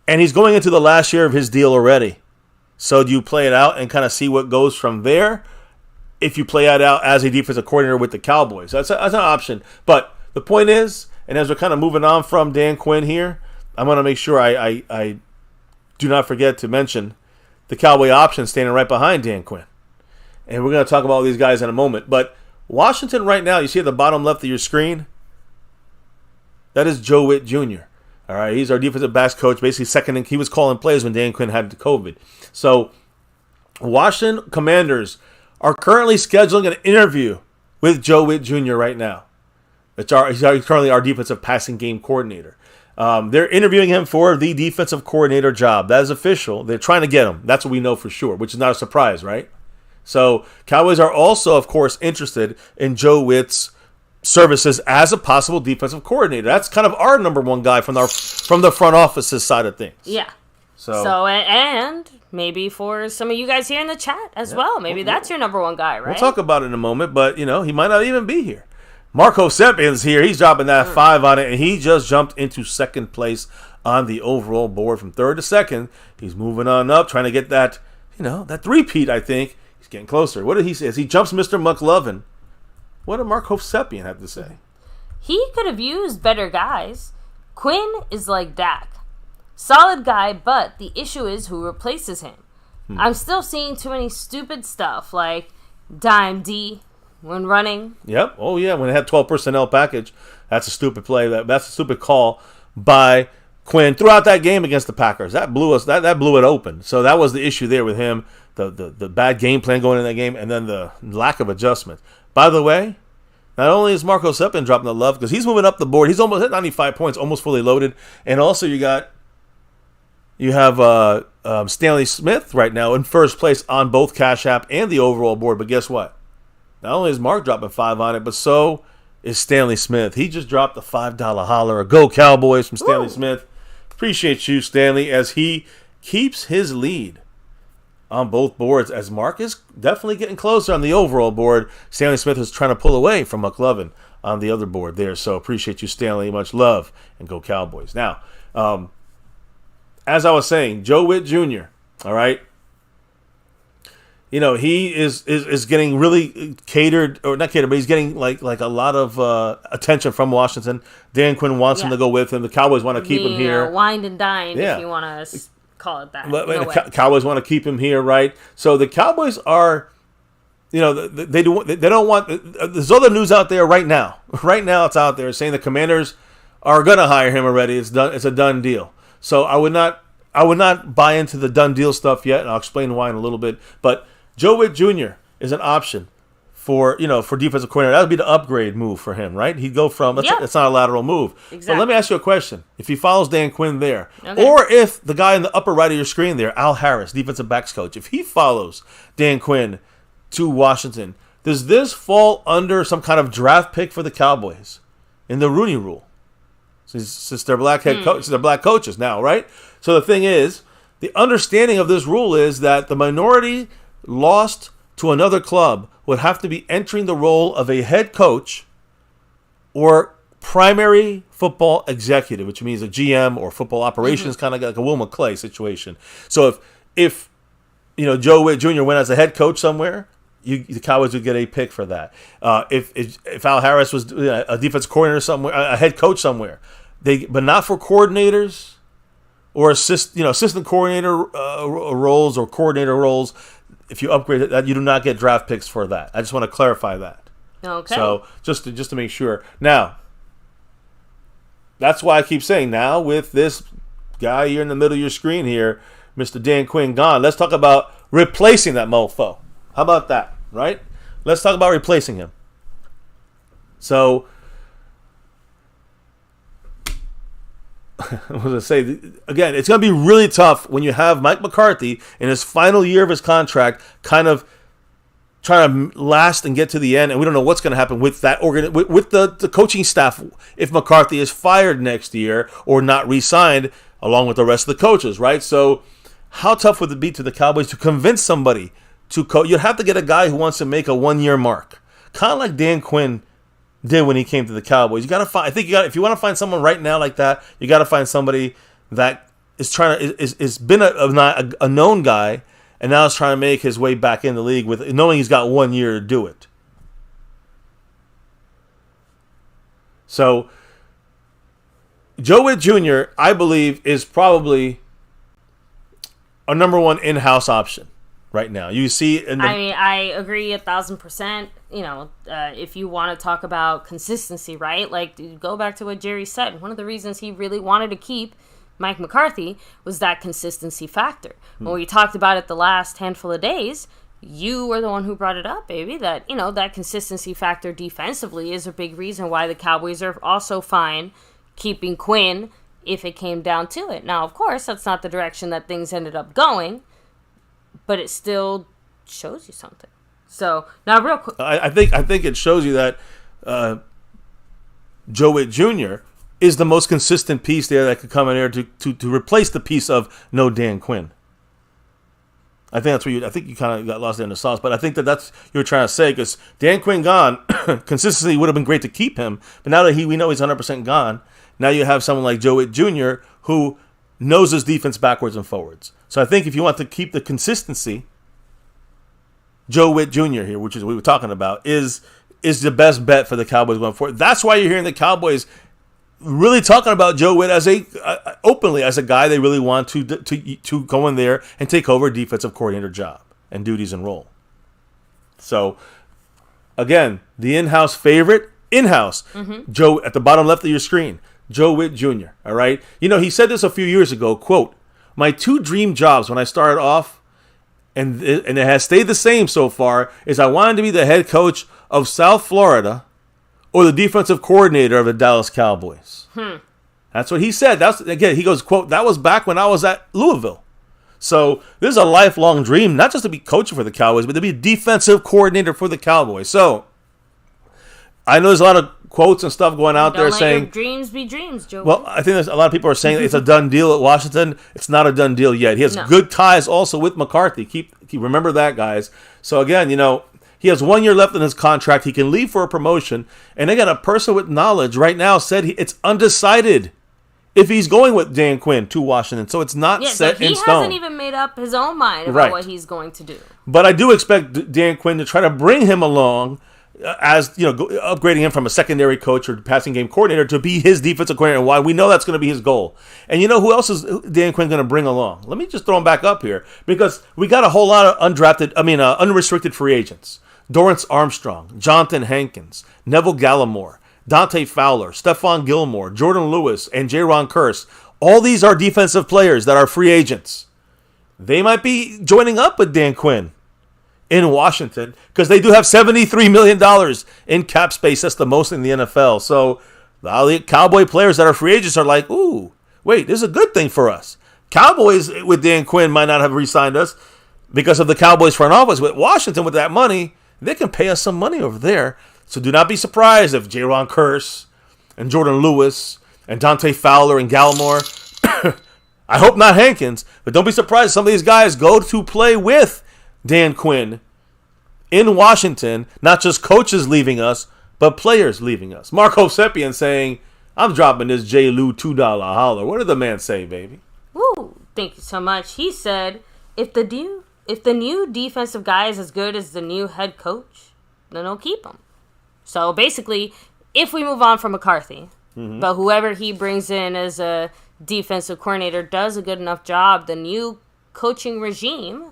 And he's going into the last year of his deal already. So do you play it out and kind of see what goes from there? If you play it out as a defensive coordinator with the Cowboys, that's an option. But the point is, and as we're kind of moving on from Dan Quinn here, I'm going to make sure I do not forget to mention the Cowboy option standing right behind Dan Quinn. And we're going to talk about all these guys in a moment. But Washington right now, you see at the bottom left of your screen, that is Joe Whitt Jr. All right, he's our defensive backs coach, basically he was calling plays when Dan Quinn had COVID. So, Washington Commanders are currently scheduling an interview with Joe Whitt Jr. right now. He's currently our defensive passing game coordinator. They're interviewing him for the defensive coordinator job. That is official. They're trying to get him. That's what we know for sure, which is not a surprise, right? So, Cowboys are also, of course, interested in Joe Whitt's services as a possible defensive coordinator. That's kind of our number one guy from the front office's side of things. Yeah. So and maybe for some of you guys here in the chat as well. Maybe that's your number one guy, right? We'll talk about it in a moment, but he might not even be here. Marco Seppien's here. He's dropping that 5 on it, and he just jumped into second place on the overall board from third to second. He's moving on up, trying to get that, that three-peat, I think. He's getting closer. What did he say? As he jumps Mr. McLovin. What did Mark Hovsepian have to say? He could have used better guys. Quinn is like Dak. Solid guy, but the issue is who replaces him. I'm still seeing too many stupid stuff like dime D when running. Yep. Oh, yeah. When they had 12 personnel package, that's a stupid play. That's a stupid call by Quinn throughout that game against the Packers. That blew us. That blew it open. So that was the issue there with him. The bad game plan going in that game, and then the lack of adjustment. By the way, not only is Marco Sepin dropping the love because he's moving up the board, he's almost at 95 points, almost fully loaded, and also you have Stanley Smith right now in first place on both Cash App and the overall board. But guess what? Not only is Mark dropping 5 on it, but so is Stanley Smith. He just dropped the $5 holler. Go Cowboys from Stanley Smith. Appreciate you, Stanley, as he keeps his lead on both boards, as Mark is definitely getting closer on the overall board. Stanley Smith is trying to pull away from McLovin on the other board there. So appreciate you, Stanley. Much love, and go Cowboys. Now, as I was saying, Joe Whitt Jr., all right, he is getting really catered, or not catered, but he's getting like a lot of attention from Washington. Dan Quinn wants him to go with him. The Cowboys want to keep him here. Wined and dined, if you want to call it that. But No the Cowboys want to keep him here, right? So the Cowboys are, they don't want. There's other news out there right now. Right now, it's out there saying the Commanders are going to hire him already. It's done. It's a done deal. So I would not buy into the done deal stuff yet, and I'll explain why in a little bit. But Joe Whitt Jr. is an option for defensive coordinator. That would be the upgrade move for him, right? He'd go from it's not a lateral move. Exactly. But let me ask you a question: if he follows Dan Quinn there, okay. or if the guy in the upper right of your screen there, Al Harris, defensive backs coach, if he follows Dan Quinn to Washington, does this fall under some kind of draft pick for the Cowboys in the Rooney Rule? Since they're black head coaches, they're black coaches now, right? So the thing is, the understanding of this rule is that the minority lost to another club would have to be entering the role of a head coach or primary football executive, which means a GM or football operations, kind of like a Will McClay situation. So if Joe Whitt Jr. went as a head coach somewhere, the Cowboys would get a pick for that. If Al Harris was a defense coordinator somewhere, a head coach somewhere, but not for coordinators or assistant coordinator roles or coordinator roles. If you upgrade that, you do not get draft picks for that. I just want to clarify that. Okay. So just to make sure. Now, that's why I keep saying now with this guy here in the middle of your screen here, Mr. Dan Quinn gone. Let's talk about replacing that mofo. How about that, right? Let's talk about replacing him. So, I was going to say, again, it's going to be really tough when you have Mike McCarthy in his final year of his contract kind of trying to last and get to the end, and we don't know what's going to happen with that with the coaching staff if McCarthy is fired next year or not re-signed along with the rest of the coaches, right? So, how tough would it be to the Cowboys to convince somebody to coach? You'd have to get a guy who wants to make a 1-year mark, kind of like Dan Quinn did when he came to the Cowboys. You got to find. I think if you want to find someone right now like that, you got to find somebody that is is been a known guy and now is trying to make his way back in the league with knowing he's got 1 year to do it. So Joe Whitt Jr., I believe, is probably a number one in-house option right now. You see, I agree 1,000%. If you want to talk about consistency, right? Like, go back to what Jerry said. One of the reasons he really wanted to keep Mike McCarthy was that consistency factor. When we talked about it the last handful of days, you were the one who brought it up, baby. That that consistency factor defensively is a big reason why the Cowboys are also fine keeping Quinn if it came down to it. Now, of course, that's not the direction that things ended up going, but it still shows you something. So, now real quick. I think it shows you that Joe Whitt Jr. is the most consistent piece there that could come in there to replace the piece of no Dan Quinn. I think that's what I think you kind of got lost there in the sauce, but I think that's what you're trying to say, because Dan Quinn gone, consistency would have been great to keep him, but now that we know he's 100% gone, now you have someone like Joe Whitt Jr. who knows his defense backwards and forwards. So I think if you want to keep the consistency, Joe Whitt Jr. here, which is what we were talking about, is the best bet for the Cowboys going forward. That's why you're hearing the Cowboys really talking about Joe Whitt as openly as a guy they really want to go in there and take over a defensive coordinator job and duties and role. So, again, the in-house favorite, Joe at the bottom left of your screen, Joe Whitt Jr., all right? He said this a few years ago, quote, "My two dream jobs when I started off, and it has stayed the same so far, is I wanted to be the head coach of South Florida or the defensive coordinator of the Dallas Cowboys." That's what he said. He goes, quote, "That was back when I was at Louisville." So this is a lifelong dream, not just to be coaching for the Cowboys, but to be a defensive coordinator for the Cowboys. So I know there's a lot of quotes and stuff going out there saying, your dreams be dreams, Joe. Well, I think there's a lot of people are saying it's a done deal at Washington. It's not a done deal yet. He has good ties also with McCarthy. Keep remember that, guys. So again, he has 1 year left in his contract. He can leave for a promotion. And again, a person with knowledge right now said it's undecided if he's going with Dan Quinn to Washington. So it's not set in stone. He hasn't even made up his own mind about what he's going to do. But I do expect Dan Quinn to try to bring him along as upgrading him from a secondary coach or passing game coordinator to be his defensive coordinator. And why we know that's going to be his goal. And who else is Dan Quinn going to bring along? Let me just throw him back up here because we got a whole lot of unrestricted free agents. Dorrance Armstrong, Jonathan Hankins, Neville Gallimore, Dante Fowler, Stephon Gilmore, Jordan Lewis, and Jaron Kearse. All these are defensive players that are free agents. They might be joining up with Dan Quinn in Washington because they do have $73 million in cap space. That's the most in the NFL. So the Cowboy players that are free agents are like, ooh, wait, this is a good thing for us. Cowboys with Dan Quinn might not have re-signed us because of the Cowboys front office. With Washington, with that money, they can pay us some money over there. So do not be surprised if Jaron Kearse and Jordan Lewis and Dante Fowler and Gallimore, I hope not Hankins, but don't be surprised if some of these guys go to play with Dan Quinn in Washington, not just coaches leaving us, but players leaving us. Marco Seppian saying, I'm dropping this J. Lou $2 holler. What did the man say, baby? Woo, thank you so much. He said, if the new defensive guy is as good as the new head coach, then they'll keep him. So basically, if we move on from McCarthy, but whoever he brings in as a defensive coordinator does a good enough job, the new coaching regime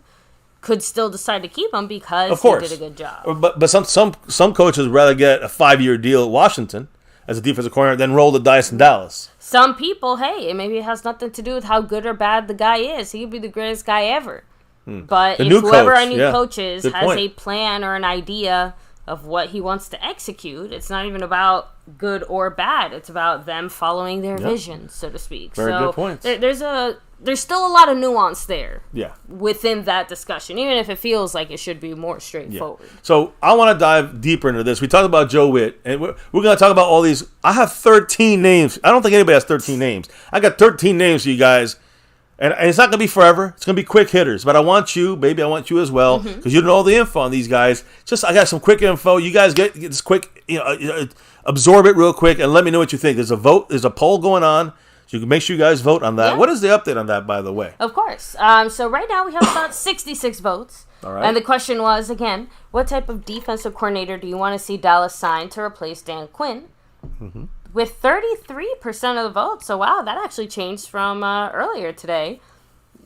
could still decide to keep him because he did a good job. But some coaches would rather get a 5-year deal at Washington as a defensive coordinator than roll the dice in Dallas. Some people, maybe it has nothing to do with how good or bad the guy is. He could be the greatest guy ever. But if whoever our new coach is has a plan or an idea of what he wants to execute, it's not even about good or bad. It's about them following their vision, so to speak. Very good points. There's still a lot of nuance there within that discussion, even if it feels like it should be more straightforward. Yeah. So I want to dive deeper into this. We talked about Joe Whitt, and we're going to talk about all these. I have 13 names. I don't think anybody has 13 names. I got 13 names for you guys, and it's not going to be forever. It's going to be quick hitters, but I want you, baby, I want you as well, because you know all the info on these guys. I got some quick info. You guys get this quick, absorb it real quick, and let me know what you think. There's a vote. There's a poll going on. So you can make sure you guys vote on that. Yeah. What is the update on that, by the way? Of course. So right now we have about 66 votes. All right. And the question was, again, what type of defensive coordinator do you want to see Dallas sign to replace Dan Quinn? With 33% of the votes. So, wow, that actually changed from earlier today.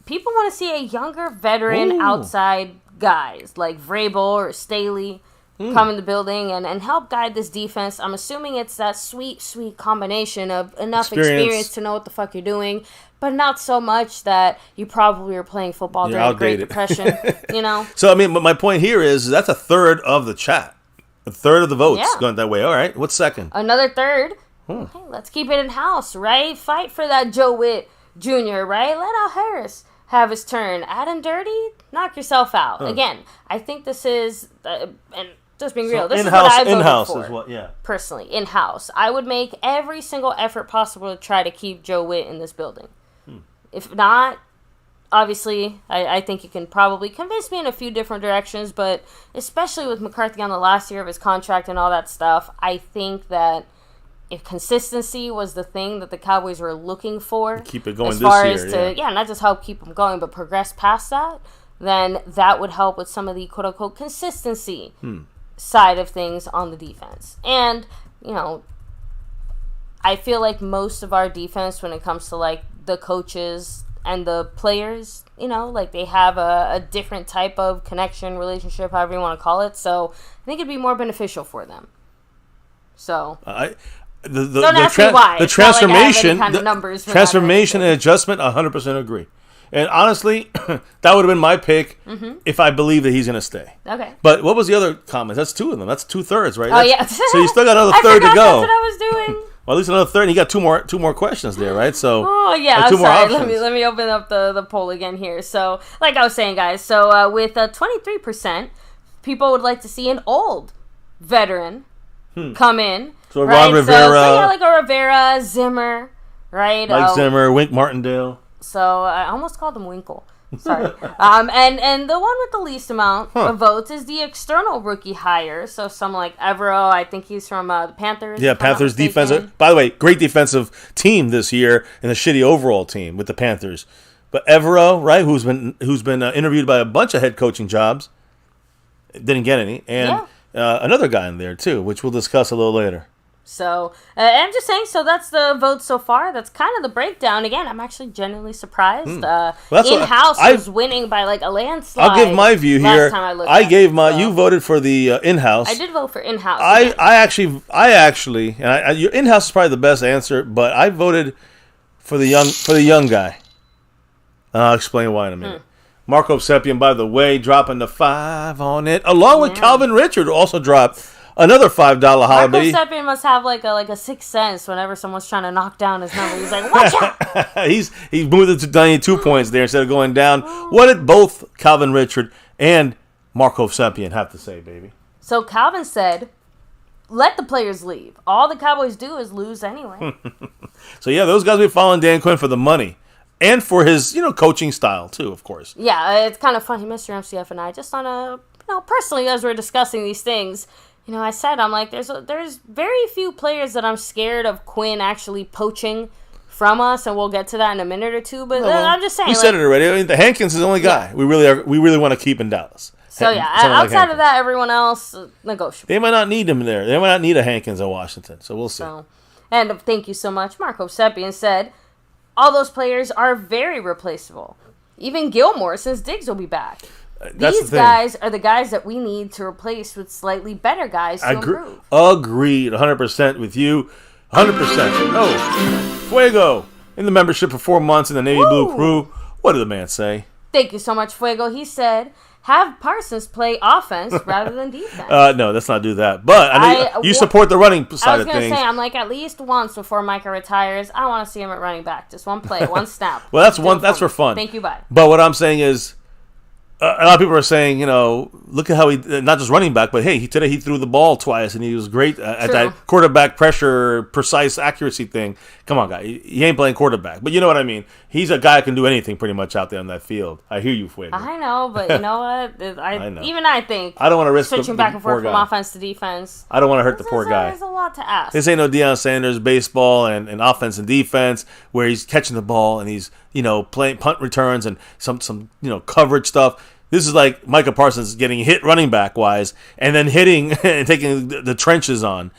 People want to see a younger veteran outside guys like Vrabel or Staley come in the building and help guide this defense. I'm assuming it's that sweet, sweet combination of enough experience to know what the fuck you're doing, but not so much that you probably were playing football during the Great Depression, So, I mean, but my point here is that's a third of the chat. A third of the votes going that way. All right. What's second? Another third. Okay, let's keep it in-house, right? Fight for that Joe Whitt Jr., right? Let Al Harris have his turn. Adam Dirty, knock yourself out. Again, I think this is... and just being real, this is what I voted for. Is what, personally, in-house. I would make every single effort possible to try to keep Joe Whitt in this building. If not, obviously, I think you can probably convince me in a few different directions, but especially with McCarthy on the last year of his contract and all that stuff, I think that if consistency was the thing that the Cowboys were looking for, keep it going as far this year, as not just help keep them going, but progress past that, then that would help with some of the quote-unquote consistency side of things on the defense. And, I feel like most of our defense, when it comes to, like, the coaches and the players, like they have a different type of connection, relationship, however you want to call it. So I think it'd be more beneficial for them. So don't ask me why. The transformation, transformation and adjustment, 100% agree. And honestly, that would have been my pick if I believe that he's going to stay. Okay. But what was the other comment? That's two of them. That's 2/3, right? Oh, yeah. So you still got another third to go. That's what I was doing. Well, at least another third. And you got two more questions there, right? So. Oh yeah. Two more sorry. options. Let me open up the poll again here. So, like I was saying, guys. So with 23%, people would like to see an old veteran come in. So Ron Rivera. So like a Rivera, Zimmer, right? Like Zimmer, Wink Martindale. So I almost called him Winkle. Sorry. And the one with the least amount of votes is the external rookie hire. So someone like Evero, I think he's from the Panthers. Yeah, Panthers defensive. By the way, great defensive team this year and a shitty overall team with the Panthers. But Evero, right, who's been interviewed by a bunch of head coaching jobs, didn't get any. And another guy in there too, which we'll discuss a little later. So, I'm just saying, so that's the vote so far. That's kind of the breakdown. Again, I'm actually genuinely surprised. In-house was winning by like a landslide. I'll give my view here. You voted for the in-house. I did vote for in-house. I actually, your in-house is probably the best answer, but I voted for the young guy. I'll explain why in a minute. Marco Sepien, by the way, dropping the 5 on it, along with Calvin Richard, who also dropped another $5 holiday. Marco Sepien must have like a sixth sense whenever someone's trying to knock down his number. He's like, watch out! He's moved it to 92 points there instead of going down. What did both Calvin Richard and Marco Sepien have to say, baby? So Calvin said, let the players leave. All the Cowboys do is lose anyway. So yeah, those guys will be following Dan Quinn for the money. And for his, coaching style, too, of course. Yeah, it's kind of funny, Mr. MCF and I, just on a, personally, as we're discussing these things, I said, I'm like, there's very few players that I'm scared of Quinn actually poaching from us, and we'll get to that in a minute or two, but I'm just saying. We said it already. I mean, the Hankins is the only guy we really want to keep in Dallas. So, outside of that, everyone else, negotiable. They might not need him there. They might not need a Hankins in Washington, so we'll see. And thank you so much. Marco Sepien said, all those players are very replaceable. Even Gilmore, since Diggs will be back. These guys are the guys that we need to replace with slightly better guys to improve. Agreed. 100% with you. 100%. Oh, Fuego in the membership for 4 months in the Navy Blue crew. What did the man say? Thank you so much, Fuego. He said, have Parsons play offense rather than defense. No, let's not do that. But I know you support the running side of things. I was going to say, I'm like, at least once before Micah retires, I want to see him at running back. Just one play, one snap. Well, that's for fun. Thank you, bye. But what I'm saying is, a lot of people are saying, look at how he, not just running back, but hey, today he threw the ball twice and he was great at that quarterback pressure, precise accuracy thing. Come on, guy. He ain't playing quarterback. But you know what I mean. He's a guy who can do anything pretty much out there on that field. I hear you, Fuego. I know, but you know what? I know. Even I think I don't want to risk switching back and forth from offense to defense. I don't want to hurt the poor guy. There's a lot to ask. This ain't no Deion Sanders baseball and offense and defense where he's catching the ball and he's, playing punt returns and some coverage stuff. This is like Micah Parsons getting hit running back wise and then hitting and taking the trenches on.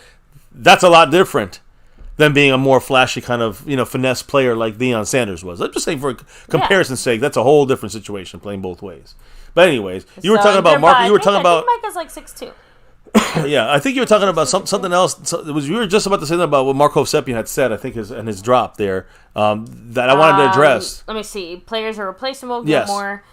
That's a lot different than being a more flashy kind of finesse player like Deion Sanders was. I'm just saying for comparison's sake, that's a whole different situation playing both ways. But anyways, you were talking about Mark. You were talking about Micah's like 6'2". Yeah, I think you were talking about something else. You were just about to say that about what Marco Sepien had said. I think in his drop there that I wanted to address. Let me see. Players are replaceable. Yes. Gilmore.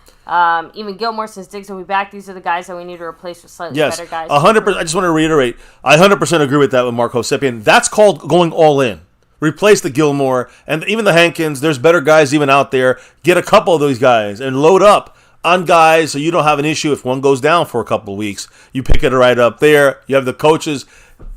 Even Gilmore, since Diggs will be back, these are the guys that we need to replace with slightly better guys. 100%. I just want to reiterate, I 100% agree with that with Marco Sepien. That's called going all in. Replace the Gilmore and even the Hankins. There's better guys even out there. Get a couple of those guys and load up on guys so you don't have an issue if one goes down for a couple of weeks. You pick it right up there. You have the coaches.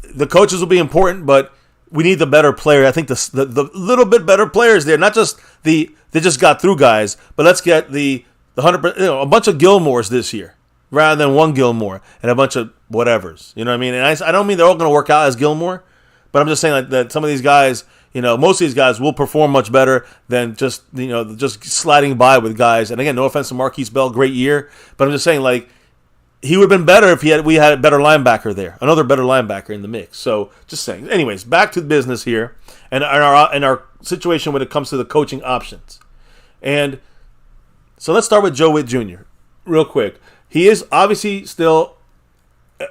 The coaches will be important, but we need the better player. I think the little bit better players there, not just they just got through guys, but let's get the 100%, a bunch of Gilmores this year rather than one Gilmore and a bunch of whatevers. You know what I mean? And I don't mean they're all going to work out as Gilmore, but I'm just saying that some of these guys, most of these guys will perform much better than just sliding by with guys. And again, no offense to Marquise Bell, great year, but I'm just saying he would have been better if we had a better linebacker there, another better linebacker in the mix. So just saying. Anyways, back to business here and our situation when it comes to the coaching options. And so let's start with Joe Whitt Jr. real quick. He is obviously still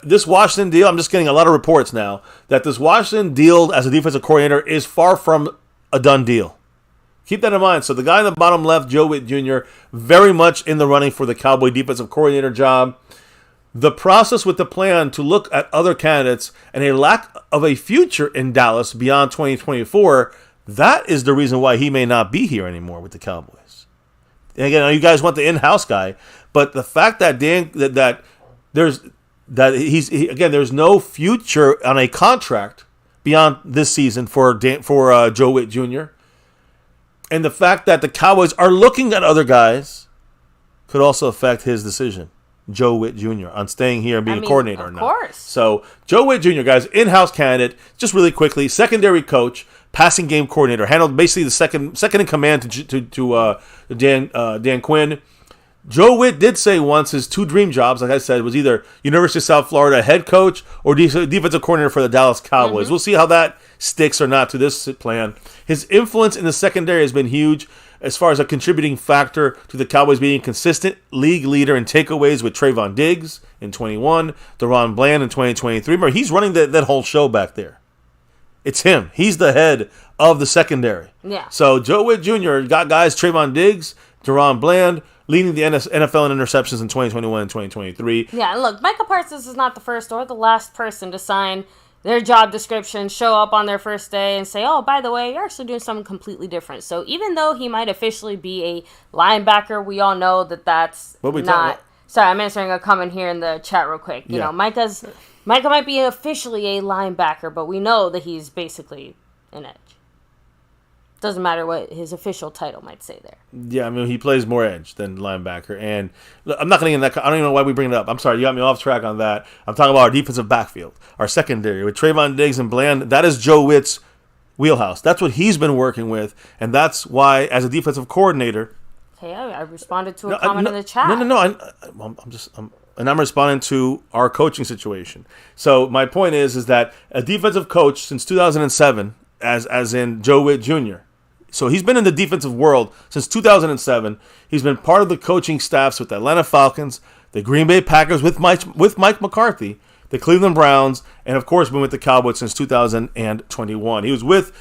this Washington deal. I'm just getting a lot of reports now that this Washington deal as a defensive coordinator is far from a done deal. Keep that in mind. So the guy in the bottom left, Joe Whitt Jr., very much in the running for the Cowboy defensive coordinator job. The process with the plan to look at other candidates and a lack of a future in Dallas beyond 2024, that is the reason why he may not be here anymore with the Cowboys. And again, you guys want the in-house guy, but the fact that there's no future on a contract beyond this season for Joe Whitt Jr. And the fact that the Cowboys are looking at other guys could also affect his decision, Joe Whitt Jr., on staying here and being a coordinator or not. Of course. So Joe Whitt Jr., guys, in-house candidate, just really quickly, secondary coach, passing game coordinator, handled basically the second in command to Dan Quinn. Joe Whitt did say once his 2 dream jobs, like I said, was either University of South Florida head coach or defensive coordinator for the Dallas Cowboys. We'll see how that sticks or not to this plan. His influence in the secondary has been huge as far as a contributing factor to the Cowboys being consistent league leader in takeaways with Trayvon Diggs in 21, DaRon Bland in 2023. Remember, he's running that whole show back there. It's him. He's the head of the secondary. Yeah. So Joe Whitt Jr. got guys Trayvon Diggs, DaRon Bland, leading the NFL in interceptions in 2021 and 2023. Yeah, and look, Micah Parsons is not the first or the last person to sign their job description, show up on their first day, and say, oh, by the way, you're actually doing something completely different. So even though he might officially be a linebacker, we all know that that's not... Sorry, I'm answering a comment here in the chat real quick. You know, Micah might be officially a linebacker, but we know that he's basically an edge. Doesn't matter what his official title might say there. Yeah, I mean, he plays more edge than linebacker. And I'm not going to get in that. I don't even know why we bring it up. I'm sorry, you got me off track on that. I'm talking about our defensive backfield, our secondary with Trayvon Diggs and Bland. That is Joe Witt's wheelhouse. That's what he's been working with, and that's why, as a defensive coordinator. Okay, I responded to a comment in the chat. I'm responding to our coaching situation. So my point is that a defensive coach since 2007, as in Joe Whitt Jr. So he's been in the defensive world since 2007. He's been part of the coaching staffs with the Atlanta Falcons, the Green Bay Packers with Mike McCarthy, the Cleveland Browns, and of course been with the Cowboys since 2021. He was with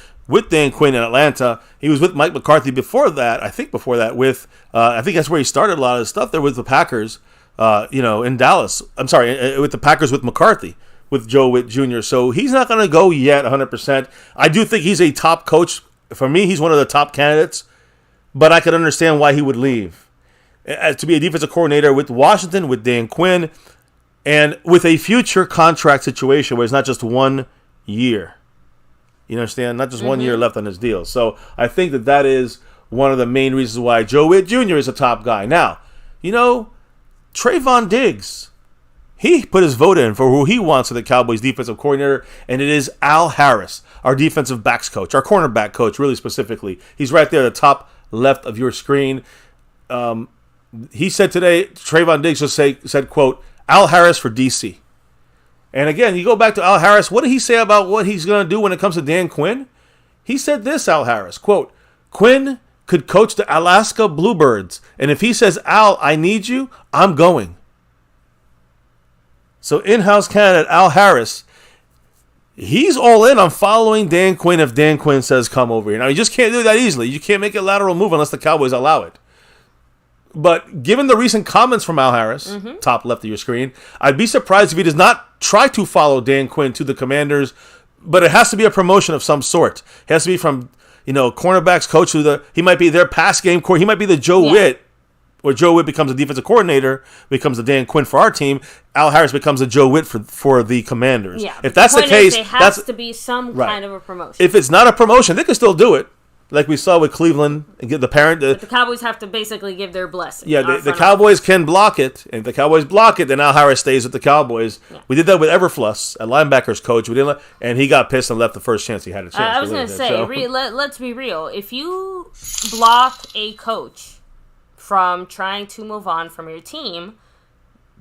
Dan Quinn in Atlanta. He was with Mike McCarthy before that. I think with I think that's where he started a lot of his stuff there with the Packers. In Dallas. I'm sorry, with the Packers with McCarthy, with Joe Whitt Jr. So he's not going to go yet 100%. I do think he's a top coach. For me, he's one of the top candidates, but I could understand why he would leave. To be a defensive coordinator with Washington, with Dan Quinn, and with a future contract situation where it's not just 1 year. You understand? Not just 1 year left on his deal. So I think that is one of the main reasons why Joe Whitt Jr. is a top guy. Now, Trayvon Diggs, he put his vote in for who he wants for the Cowboys defensive coordinator, and it is Al Harris, our defensive backs coach, our cornerback coach, really specifically. He's right there at the top left of your screen. He said today, Trayvon Diggs just said, quote, Al Harris for DC. And again, you go back to Al Harris, what did he say about what he's going to do when it comes to Dan Quinn? He said this, Al Harris, quote, Quinn could coach the Alaska Bluebirds, and if he says, Al, I need you, I'm going. So in-house candidate Al Harris, he's all in on following Dan Quinn if Dan Quinn says come over here. Now, you just can't do that easily. You can't make a lateral move unless the Cowboys allow it. But given the recent comments from Al Harris, top left of your screen, I'd be surprised if he does not try to follow Dan Quinn to the Commanders, but it has to be a promotion of some sort. It has to be from, cornerbacks coach he might be their pass game coach. He might be the Joe Whitt, where Joe Whitt becomes a defensive coordinator, becomes a Dan Quinn for our team. Al Harris becomes a Joe Whitt for the Commanders. Yeah, if that's the case, it has to be some kind of a promotion. If it's not a promotion, they can still do it, like we saw with Cleveland and get the parent. But the Cowboys have to basically give their blessing. Yeah, the Cowboys can block it, and if the Cowboys block it, then Al Harris stays with the Cowboys. Yeah. We did that with Everfluss, a linebackers coach. And he got pissed and left the first chance he had a chance. I was going to say, let's be real. If you block a coach from trying to move on from your team,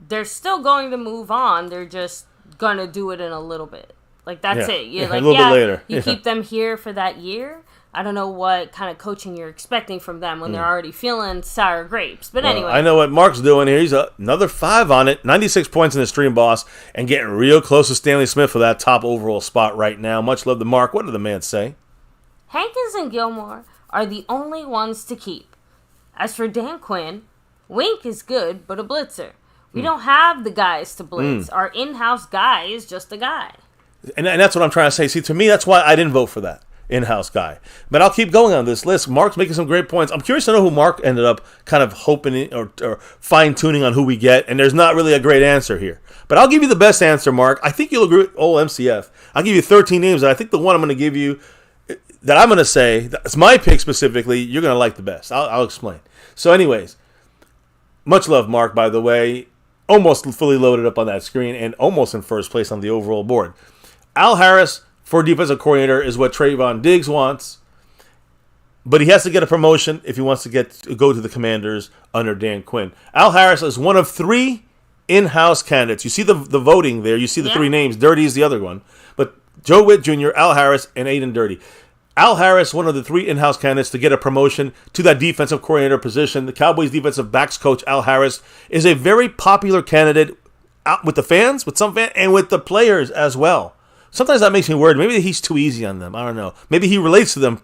they're still going to move on. They're just going to do it in a little bit. Like, that's it. A little bit later. You keep them here for that year. I don't know what kind of coaching you're expecting from them when they're already feeling sour grapes. But anyway. I know what Mark's doing here. He's another 5 on it. 96 points in the stream, boss. And getting real close to Stanley Smith for that top overall spot right now. Much love to Mark. What did the man say? Hankins and Gilmore are the only ones to keep. As for Dan Quinn, Wink is good, but a blitzer. We don't have the guys to blitz. Our in-house guy is just a guy. And that's what I'm trying to say. See, to me, that's why I didn't vote for that in-house guy. But I'll keep going on this list. Mark's making some great points. I'm curious to know who Mark ended up kind of hoping or fine-tuning on who we get, and there's not really a great answer here. But I'll give you the best answer, Mark. I think you'll agree with old MCF. I'll give you 13 names, and I think the one I'm going to give you that I'm going to say, that's my pick specifically, you're going to like the best. I'll explain. So anyways, much love, Mark, by the way. Almost fully loaded up on that screen and almost in first place on the overall board. Al Harris for defensive coordinator is what Trayvon Diggs wants. But he has to get a promotion if he wants to go to the Commanders under Dan Quinn. Al Harris is one of 3 in-house candidates. You see the voting there. You see the 3 names. Dirty is the other one. But Joe Whitt Jr., Al Harris, and Aiden Dirty. Al Harris, one of the 3 in-house candidates to get a promotion to that defensive coordinator position. The Cowboys defensive backs coach, Al Harris, is a very popular candidate with the fans, with some fans, and with the players as well. Sometimes that makes me worried. Maybe he's too easy on them. I don't know. Maybe he relates to them,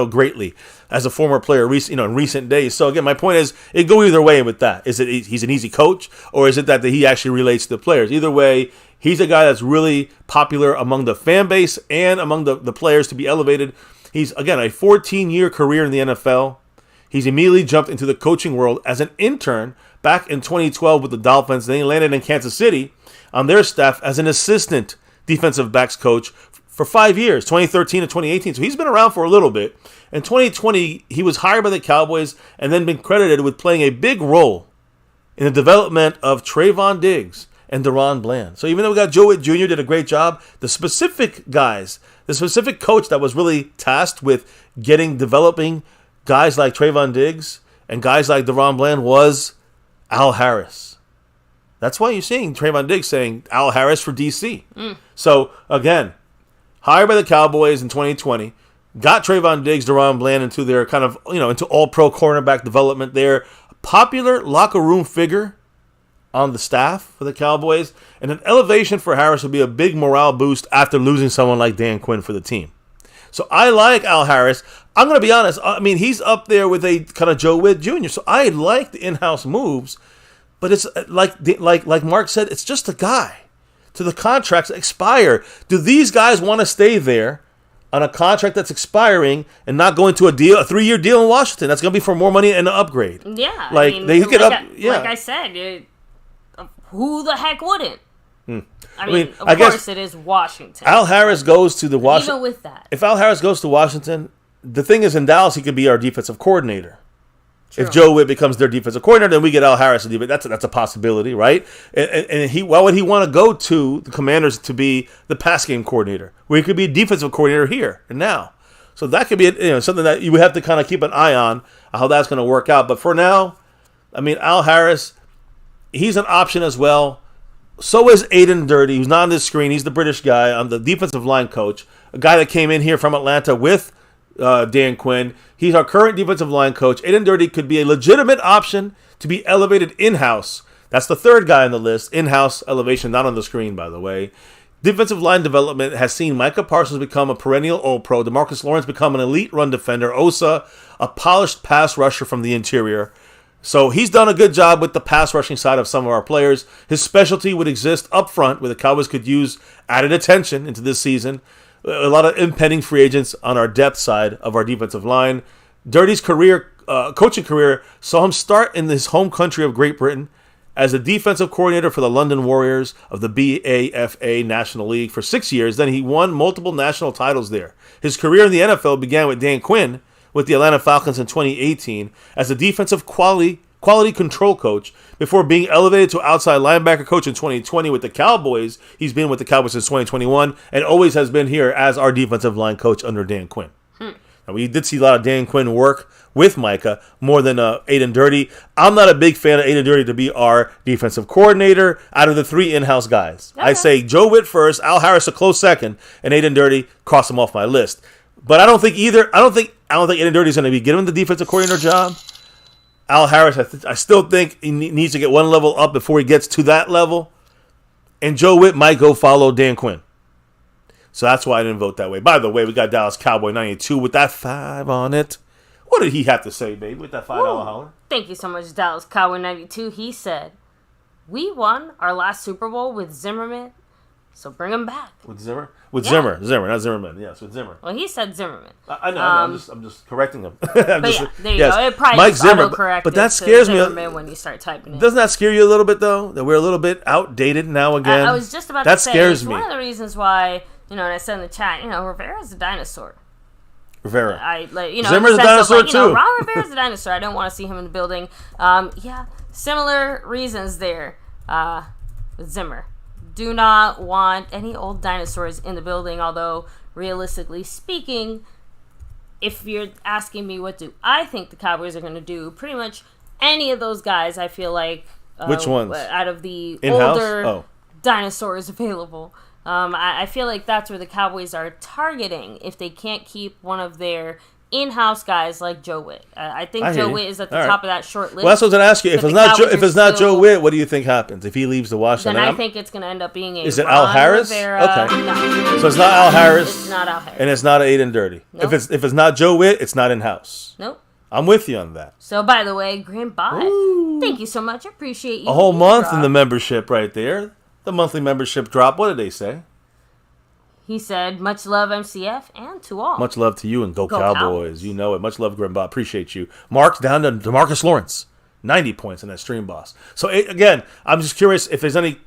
greatly as a former player, in recent days. So again, my point is, it go either way with that. Is it he's an easy coach, or is it that he actually relates to the players? Either way, he's a guy that's really popular among the fan base and among the players to be elevated. He's, again, a 14-year career in the NFL. He's immediately jumped into the coaching world as an intern back in 2012 with the Dolphins. Then he landed in Kansas City on their staff as an assistant defensive backs coach for 5 years, 2013 to 2018. So he's been around for a little bit. In 2020, he was hired by the Cowboys and then been credited with playing a big role in the development of Trayvon Diggs and Deron Bland. So even though we got Joe Whitt Jr. did a great job, the specific coach that was really tasked with developing guys like Trayvon Diggs and guys like Deron Bland was Al Harris. That's why you're seeing Trayvon Diggs saying Al Harris for DC. So, again, hired by the Cowboys in 2020, got Trayvon Diggs, Deron Bland into their kind of, into all-pro cornerback development there. A popular locker room figure on the staff for the Cowboys. And an elevation for Harris would be a big morale boost after losing someone like Dan Quinn for the team. So I like Al Harris. I'm going to be honest. I mean, he's up there with a kind of Joe Whitt Jr. So I like the in-house moves. But it's like Mark said, it's just a guy. To the contracts expire. Do these guys want to stay there on a contract that's expiring and not go into a 3-year deal in Washington? That's going to be for more money and an upgrade. Yeah. They get up. Like I said, who the heck wouldn't? I mean, of course it is Washington. Al Harris goes to the Washington. Even with that. If Al Harris goes to Washington, the thing is in Dallas, he could be our defensive coordinator. True. If Joe Whitt becomes their defensive coordinator, then we get Al Harris to do it. That's a possibility, right? And why would he want to go to the Commanders to be the pass game coordinator, where he could be a defensive coordinator here and now? So that could be something that you would have to kind of keep an eye on how that's going to work out. But for now, I mean, Al Harris, he's an option as well. So is Aiden Dirty, who's not on this screen. He's the British guy. I'm the defensive line coach, a guy that came in here from Atlanta with Dan Quinn. He's our current defensive line coach. Aiden Dirty could be a legitimate option to be elevated in-house. That's the third guy on the list. In-house elevation, not on the screen, by the way. Defensive line development has seen Micah Parsons become a perennial All-Pro, DeMarcus Lawrence become an elite run defender, Osa a polished pass rusher from the interior. So he's done a good job with the pass rushing side of some of our players. His specialty would exist up front, where the Cowboys could use added attention into this season. A lot of impending free agents on our depth side of our defensive line. Dirty's coaching career saw him start in his home country of Great Britain as a defensive coordinator for the London Warriors of the BAFA National League for 6 years. Then he won multiple national titles there. His career in the NFL began with Dan Quinn with the Atlanta Falcons in 2018 as a defensive quality control coach before being elevated to outside linebacker coach in 2020 with the Cowboys. He's been with the Cowboys since 2021 and always has been here as our defensive line coach under Dan Quinn. Now, we did see a lot of Dan Quinn work with Micah more than Aiden Dirty. I'm not a big fan of Aiden Dirty to be our defensive coordinator out of the 3 in-house guys. Okay. I say Joe Whitt first, Al Harris a close second, and Aiden Dirty, cross him off my list. But I don't think Aiden Dirty is going to be given the defensive coordinator job. Al Harris, I still think he needs to get one level up before he gets to that level. And Joe Whitt might go follow Dan Quinn. So that's why I didn't vote that way. By the way, we got Dallas Cowboy 92 with that 5 on it. What did he have to say, baby, with that $5 holler? Thank you so much, Dallas Cowboy 92. He said, "We won our last Super Bowl with Zimmerman, so bring him back." With Zimmer? Zimmer, not Zimmerman. Yes, with Zimmer. Well, he said Zimmerman. I know. I'm just correcting him. There you go. It probably Mike Zimmer, but that scares me. When you start typing it. Doesn't that scare you a little bit though? That we're a little bit outdated now again. I was just about to say that scares me. One of the reasons why, and I said in the chat, Rivera's a dinosaur. Rivera. Zimmer's a dinosaur too. Ron Rivera's a dinosaur. I don't want to see him in the building. Similar reasons there with Zimmer. Do not want any old dinosaurs in the building, although realistically speaking, if you're asking me what do I think the Cowboys are going to do, pretty much any of those guys, I feel like. Which ones? Out of the In-house? older dinosaurs available. I feel like that's where the Cowboys are targeting if they can't keep one of their in-house guys like Joe Whitt. I think Joe Whitt is at the top of that short list. Well, that's what I was going to ask you. If it's not Joe Whitt, what do you think happens if he leaves the Washington? Then I think it's going to end up being a Is it Al Harris? Rivera. Okay. No. So it's not Al Harris. It's not Al Harris. And it's not Aiden Dirty. Nope. If it's not Joe Whitt, it's not in-house. Nope. I'm with you on that. So, by the way, Graham Bott, thank you so much. I appreciate you. A whole month in the membership right there. The monthly membership drop. What did they say? He said, much love, MCF, and to all. Much love to you and Go Cowboys. You know it. Much love, Graham Bott. Appreciate you. Mark down to DeMarcus Lawrence. 90 points in that stream boss. So, again, I'm just curious if there's any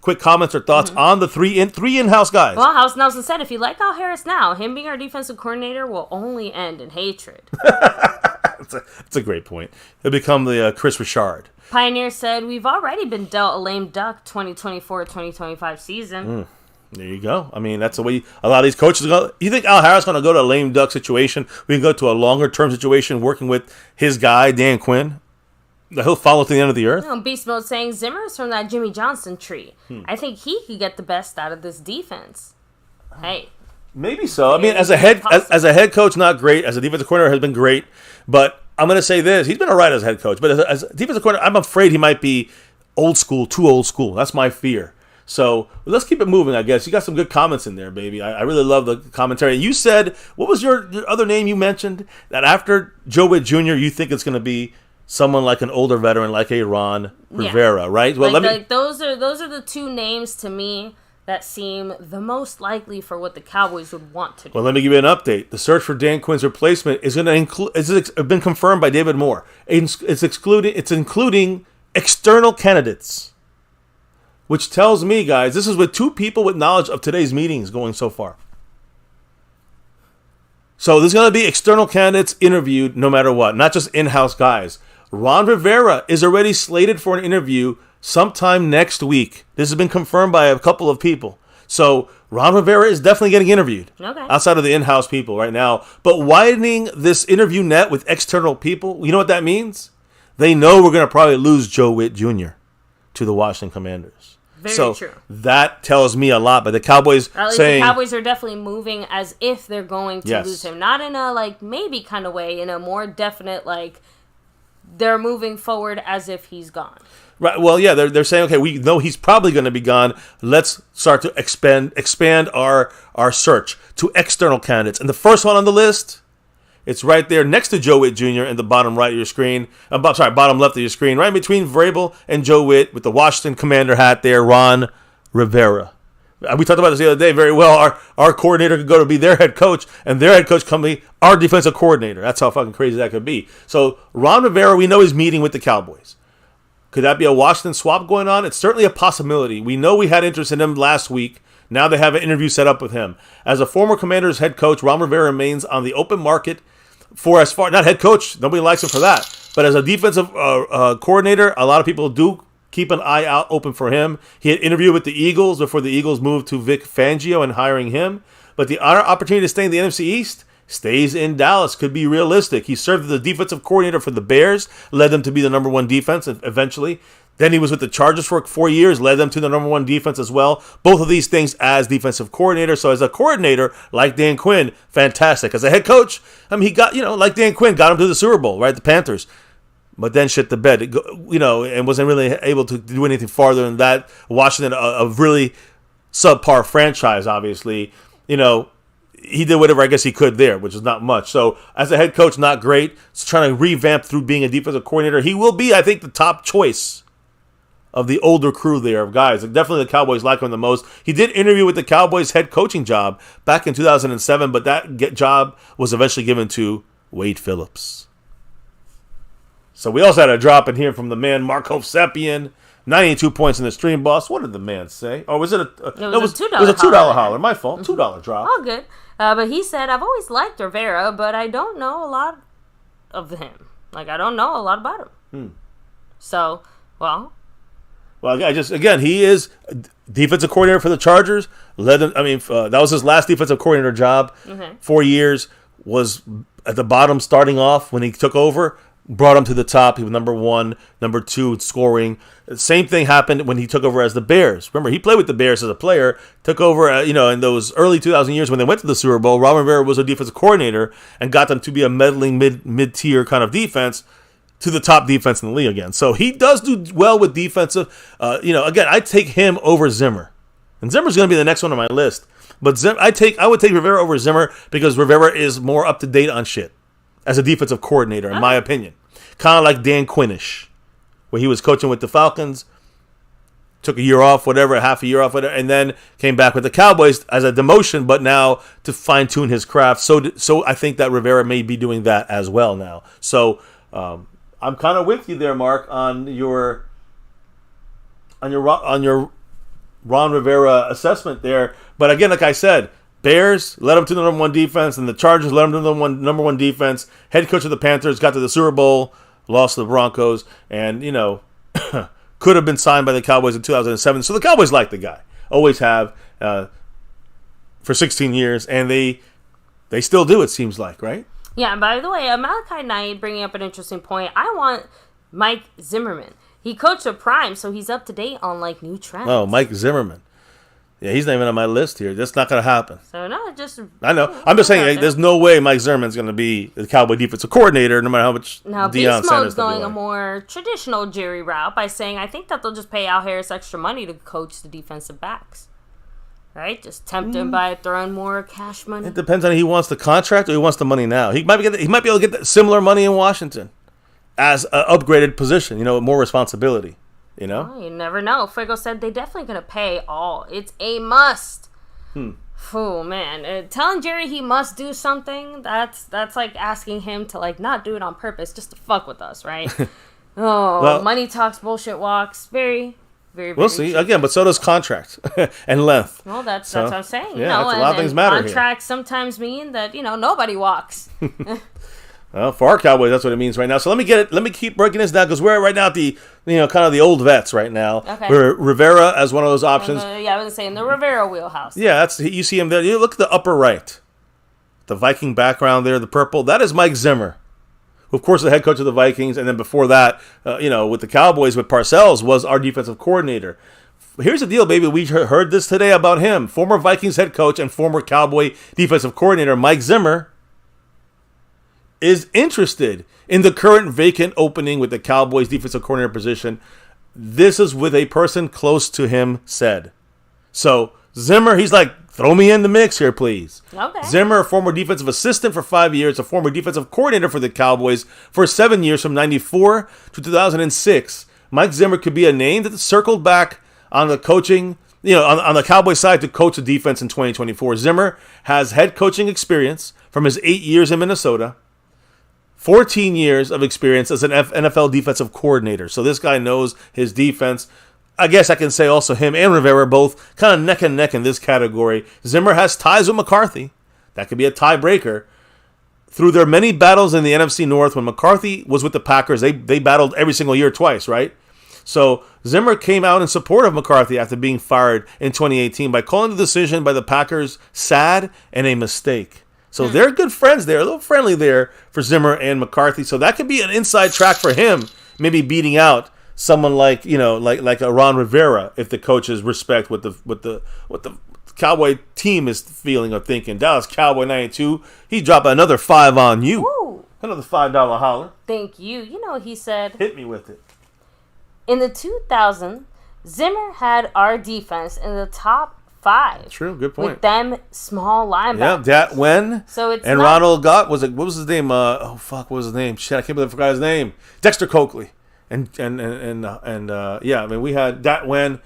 quick comments or thoughts on the three in-house guys. Well, House Nelson said, if you like Al Harris now, him being our defensive coordinator will only end in hatred. That's a great point. He'll become the Chris Richard. Pioneer said, we've already been dealt a lame duck 2024-2025 season. There you go. I mean, that's the way a lot of these coaches go. You think Al Harris is going to go to a lame duck situation? We can go to a longer-term situation working with his guy, Dan Quinn? He'll follow to the end of the earth? Beast Mode saying, Zimmer is from that Jimmy Johnson tree. I think he could get the best out of this defense. Hey. Maybe so. I mean, as a head coach, not great. As a defensive coordinator, has been great. But I'm going to say this. He's been all right as a head coach. But as a defensive coordinator, I'm afraid he might be old school, too old school. That's my fear. So let's keep it moving, I guess. You got some good comments in there, baby. I really love the commentary. You said, what was your other name you mentioned? That after Joe Whitt Jr., you think it's going to be someone like an older veteran, like a Ron Rivera, right? Well, those are the two names to me that seem the most likely for what the Cowboys would want to do. Well, let me give you an update. The search for Dan Quinn's replacement is going to include. It's been confirmed by David Moore. It's including external candidates, which tells me, guys, this is with two people with knowledge of today's meetings going so far. So there's going to be external candidates interviewed no matter what, not just in-house guys. Ron Rivera is already slated for an interview sometime next week. This has been confirmed by a couple of people. So Ron Rivera is definitely getting interviewed outside of the in-house people right now. But widening this interview net with external people, you know what that means? They know we're going to probably lose Joe Whitt Jr. to the Washington Commanders. Very true. That tells me a lot. But the Cowboys saying... the Cowboys are definitely moving as if they're going to lose him. Not in a, maybe kind of way. In a more definite, they're moving forward as if he's gone. Right. Well, yeah, they're saying, okay, we know he's probably going to be gone. Let's start to expand our search to external candidates. And the first one on the list, it's right there next to Joe Whitt Jr. in the bottom right of your screen. Bottom left of your screen, right between Vrabel and Joe Whitt with the Washington Commander hat there, Ron Rivera. We talked about this the other day very well. Our coordinator could go to be their head coach, and their head coach could be our defensive coordinator. That's how fucking crazy that could be. So Ron Rivera, we know, is meeting with the Cowboys. Could that be a Washington swap going on? It's certainly a possibility. We know we had interest in him last week. Now they have an interview set up with him. As a former Commanders head coach, Ron Rivera remains on the open market for not head coach. Nobody likes him for that. But as a defensive coordinator, a lot of people do keep an eye out open for him. He had interviewed with the Eagles before the Eagles moved to Vic Fangio and hiring him. But the opportunity to stay in the NFC East stays in Dallas. Could be realistic. He served as the defensive coordinator for the Bears, led them to be the number one defense eventually. Then he was with the Chargers for 4 years, led them to the number one defense as well. Both of these things as defensive coordinator. So as a coordinator, like Dan Quinn, fantastic. As a head coach, he got, like Dan Quinn, got him to the Super Bowl, right? The Panthers. But then shit the bed, and wasn't really able to do anything farther than that. Washington, a really subpar franchise, obviously. He did whatever I guess he could there, which is not much. So as a head coach, not great. He's trying to revamp through being a defensive coordinator. He will be, I think, the top choice of the older crew there of guys. Definitely the Cowboys like him the most. He did interview with the Cowboys head coaching job back in 2007, but that job was eventually given to Wade Phillips. So we also had a drop in here from the man Mark Hovsepian. 92 points in the stream, boss. What did the man say? Oh, was it a $2 It was a $2 holler. My fault. $2 drop. All good. But he said, I've always liked Rivera, but I don't know a lot of him. I don't know a lot about him. So, well, he is defensive coordinator for the Chargers. Led them. That was his last defensive coordinator job. 4 years. Was at the bottom starting off when he took over, brought him to the top. He was number 1, number 2 in scoring. The same thing happened when he took over as the Bears. Remember, he played with the Bears as a player, took over, in those early 2000 years when they went to the Super Bowl. Ron Rivera was a defensive coordinator and got them to be a meddling mid-tier kind of defense to the top defense in the league again. So he does do well with defensive. Again, I take him over Zimmer. And Zimmer's going to be the next one on my list. But I would take Rivera over Zimmer because Rivera is more up to date on shit as a defensive coordinator, in my opinion. Kind of like Dan Quinn-ish, where he was coaching with the Falcons, took a year off, half a year off, and then came back with the Cowboys as a demotion, but now to fine-tune his craft. So I think that Rivera may be doing that as well now. So I'm kind of with you there, Mark, on your Ron Rivera assessment there. But again, like I said, Bears led them to the number 1 defense, and the Chargers led them to the number 1 defense. Head coach of the Panthers got to the Super Bowl, lost to the Broncos, and, could have been signed by the Cowboys in 2007. So the Cowboys like the guy. Always have for 16 years, and they still do, it seems like, right? Yeah, and by the way, Malachi Knight bringing up an interesting point. I want Mike Zimmerman. He coached a Prime, so he's up to date on, new trends. Oh, Mike Zimmerman. Yeah, he's not even on my list here. That's not going to happen. So, no, I know. I'm just saying, there's no way Mike Zimmerman's going to be the Cowboy defensive coordinator, no matter how much now, Deion Beast Sanders Mode's going a more traditional Jerry route by saying, I think that they'll just pay Al Harris extra money to coach the defensive backs. Right? Just tempt him by throwing more cash money. It depends on if he wants the contract or he wants the money now. He might be able to get similar money in Washington as an upgraded position, more responsibility. Oh, you never know. Fuego said they're definitely going to pay all. It's a must. Oh, man. Telling Jerry he must do something, that's like asking him to, not do it on purpose just to fuck with us, right? Money talks, bullshit walks. Very, very, very we'll see. Again, but so does contract and length. Well, that's what I'm saying. Yeah, a lot of things matter here. Contracts sometimes mean that, nobody walks. Well, for our Cowboys, that's what it means right now. So let me keep breaking this down because we're right now at the, kind of the old vets right now. Okay. We're Rivera as one of those options. I was gonna say in the Rivera wheelhouse. Yeah, you see him there. You look at the upper right, the Viking background there, the purple. That is Mike Zimmer, who of course the head coach of the Vikings, and then before that, with the Cowboys with Parcells was our defensive coordinator. Here's the deal, baby. We heard this today about him. Former Vikings head coach and former Cowboy defensive coordinator Mike Zimmer is interested in the current vacant opening with the Cowboys defensive coordinator position. This is with a person close to him said. So Zimmer, he's like, throw me in the mix here, please. Okay. Zimmer, a former defensive assistant for 5 years, a former defensive coordinator for the Cowboys for 7 years from 94 to 2006. Mike Zimmer could be a name that circled back on the coaching, on the Cowboys side to coach the defense in 2024. Zimmer has head coaching experience from his 8 years in Minnesota. 14 years of experience as an NFL defensive coordinator. So this guy knows his defense. I guess I can say also him and Rivera both kind of neck and neck in this category. Zimmer has ties with McCarthy. That could be a tiebreaker. Through their many battles in the NFC North, when McCarthy was with the Packers, they battled every single year twice, right? So Zimmer came out in support of McCarthy after being fired in 2018 by calling the decision by the Packers sad and a mistake. So they're good friends there, a little friendly there for Zimmer and McCarthy. So that could be an inside track for him, maybe beating out someone like like a Ron Rivera if the coaches respect what the Cowboy team is feeling or thinking. Dallas Cowboy 92, he dropped another 5 on you. Ooh. Another $5 holler. Thank you. He said, hit me with it. In the 2000s, Zimmer had our defense in the top 5. True, good point. With them small linebackers. Yeah, that when. So it's and not... Ronald Gott what was his name? What was his name? Shit, I can't believe I forgot his name. Dexter Coakley. And yeah, I mean we had that when,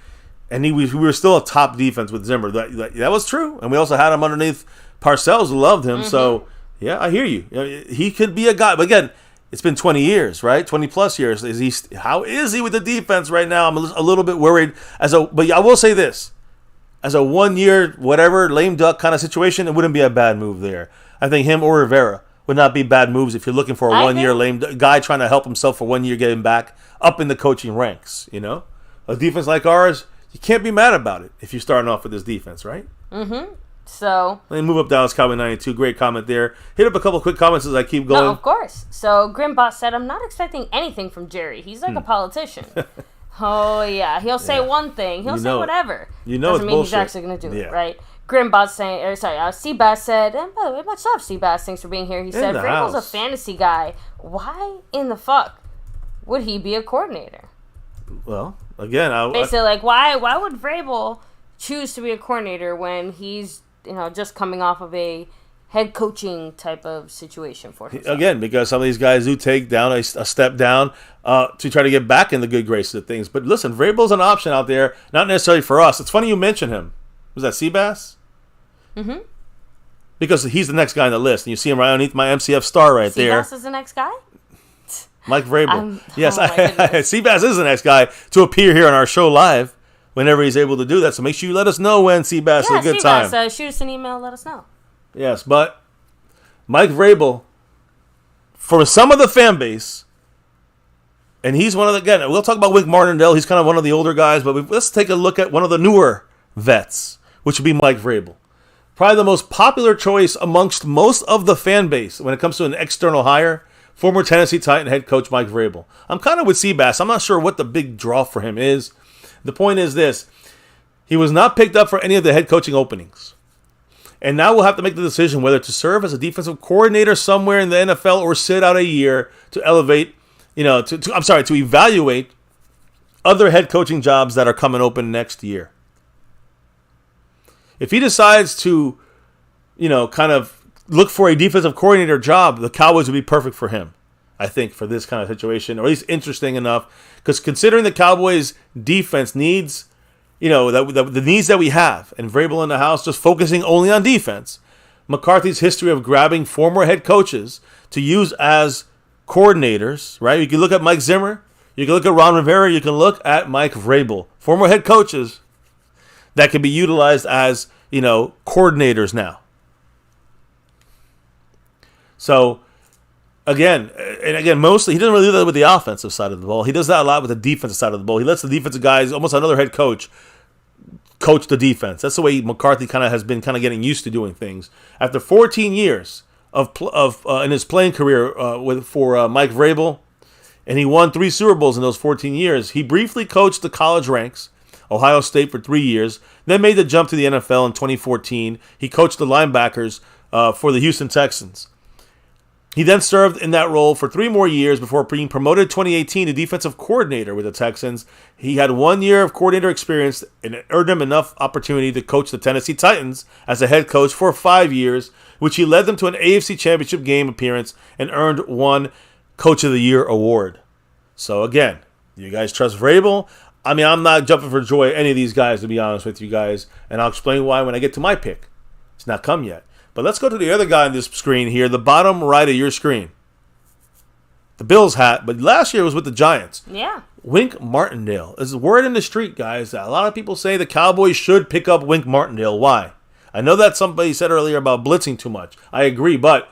and we were still a top defense with Zimmer. That was true, and we also had him underneath Parcells, who loved him. Mm-hmm. So yeah, I hear you. He could be a guy, but again, it's been 20 years, right? 20 plus years. How is he with the defense right now? I'm a little bit worried. But I will say this. As a 1 year, whatever, lame duck kind of situation, it wouldn't be a bad move there. I think him or Rivera would not be bad moves if you're looking for a 1 year lame guy trying to help himself for 1 year, getting back up in the coaching ranks. A defense like ours, you can't be mad about it if you're starting off with this defense, right? Mm-hmm. So let me move up Dallas Cowboy 92. Great comment there. Hit up a couple quick comments as I keep going. No, of course. So Grimbot said, I'm not expecting anything from Jerry. He's like a politician. Oh, yeah. He'll say one thing. He'll say whatever. Doesn't mean bullshit. He's actually going to do it, right? Grimbot saying, Seabass said, and by the way, much love, Seabass. Thanks for being here. He said, Vrabel's a fantasy guy. Why in the fuck would he be a coordinator? Well, again, basically, like, why would Vrabel choose to be a coordinator when he's, just coming off of a head coaching type of situation for himself? Again, because some of these guys do take down a step down to try to get back in the good graces of things. But listen, Vrabel's an option out there, not necessarily for us. It's funny you mention him. Was that Seabass? Mm-hmm. Because he's the next guy on the list, and you see him right underneath my MCF star right there. Seabass is the next guy? Mike Vrabel. Yes, Seabass is the next guy to appear here on our show live whenever he's able to do that. So make sure you let us know when Seabass is a good time. Shoot us an email, let us know. Yes, but Mike Vrabel, for some of the fan base, and he's one of the, again, we'll talk about Wink Martindale. He's kind of one of the older guys, but let's take a look at one of the newer vets, which would be Mike Vrabel. Probably the most popular choice amongst most of the fan base when it comes to an external hire, former Tennessee Titan head coach Mike Vrabel. I'm kind of with Seabass. I'm not sure what the big draw for him is. The point is this. He was not picked up for any of the head coaching openings. And now we'll have to make the decision whether to serve as a defensive coordinator somewhere in the NFL or sit out a year to elevate, to evaluate other head coaching jobs that are coming open next year. If he decides to, kind of look for a defensive coordinator job, the Cowboys would be perfect for him, I think, for this kind of situation, or at least interesting enough. Because considering the Cowboys' defense needs, the needs that we have, and Vrabel in the house just focusing only on defense, McCarthy's history of grabbing former head coaches to use as coordinators, right? You can look at Mike Zimmer, you can look at Ron Rivera, you can look at Mike Vrabel, former head coaches that can be utilized as, coordinators now. So, again, mostly, he doesn't really do that with the offensive side of the ball. He does that a lot with the defensive side of the ball. He lets the defensive guys, almost another head coach the defense. That's the way McCarthy has been getting used to doing things. After 14 years in his playing career for Mike Vrabel, and he won 3 Super Bowls in those 14 years, he briefly coached the college ranks, Ohio State for 3 years, then made the jump to the NFL in 2014. He coached the linebackers for the Houston Texans. He then served in that role for 3 more years before being promoted in 2018 to defensive coordinator with the Texans. He had 1 year of coordinator experience and it earned him enough opportunity to coach the Tennessee Titans as a head coach for 5 years, which he led them to an AFC Championship game appearance and earned 1 Coach of the Year award. So again, you guys trust Vrabel? I mean, I'm not jumping for joy at any of these guys, to be honest with you guys, and I'll explain why when I get to my pick. It's not come yet. But let's go to the other guy on this screen here, the bottom right of your screen. The Bills hat, but last year was with the Giants. Yeah. Wink Martindale. There's a word in the street, guys. A lot of people say the Cowboys should pick up Wink Martindale. Why? I know that somebody said earlier about blitzing too much. I agree, but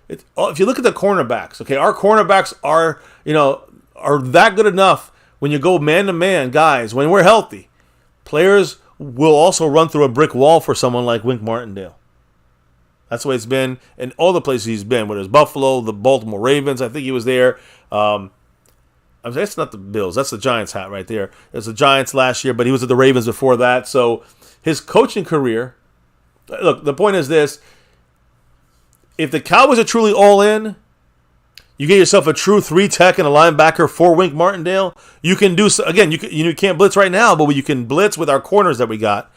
if you look at the cornerbacks, okay, our cornerbacks are that good enough. When you go man-to-man, guys, when we're healthy, players will also run through a brick wall for someone like Wink Martindale. That's the way it's been in all the places he's been, whether it's Buffalo, the Baltimore Ravens. I think he was there. That's not the Bills. That's the Giants hat right there. It's the Giants last year, but he was at the Ravens before that. So his coaching career, look, the point is this. If the Cowboys are truly all in, you get yourself a true 3-tech and a linebacker for Wink Martindale. You can do so, again. You can't blitz right now, but you can blitz with our corners that we got.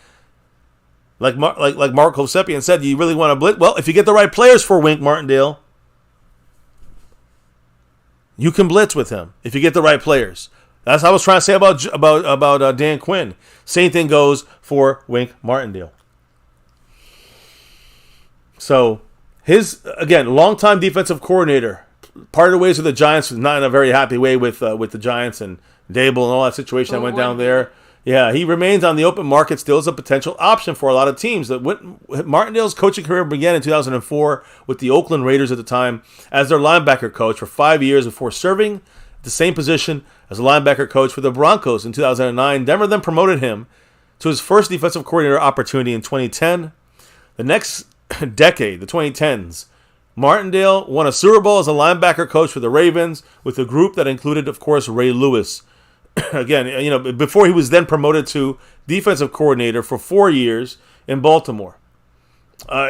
Like Mark Hovsepian said, you really want to blitz? Well, if you get the right players for Wink Martindale, you can blitz with him if you get the right players. That's what I was trying to say about Dan Quinn. Same thing goes for Wink Martindale. So his longtime defensive coordinator. Parted ways with the Giants, not in a very happy way with the Giants and Dable and all that situation that went down there. Yeah, he remains on the open market still as a potential option for a lot of teams. Martindale's coaching career began in 2004 with the Oakland Raiders at the time as their linebacker coach for 5 years before serving the same position as a linebacker coach for the Broncos in 2009. Denver then promoted him to his first defensive coordinator opportunity in 2010. The next decade, the 2010s, Martindale won a Super Bowl as a linebacker coach for the Ravens with a group that included, of course, Ray Lewis. Again, before he was then promoted to defensive coordinator for 4 years in Baltimore.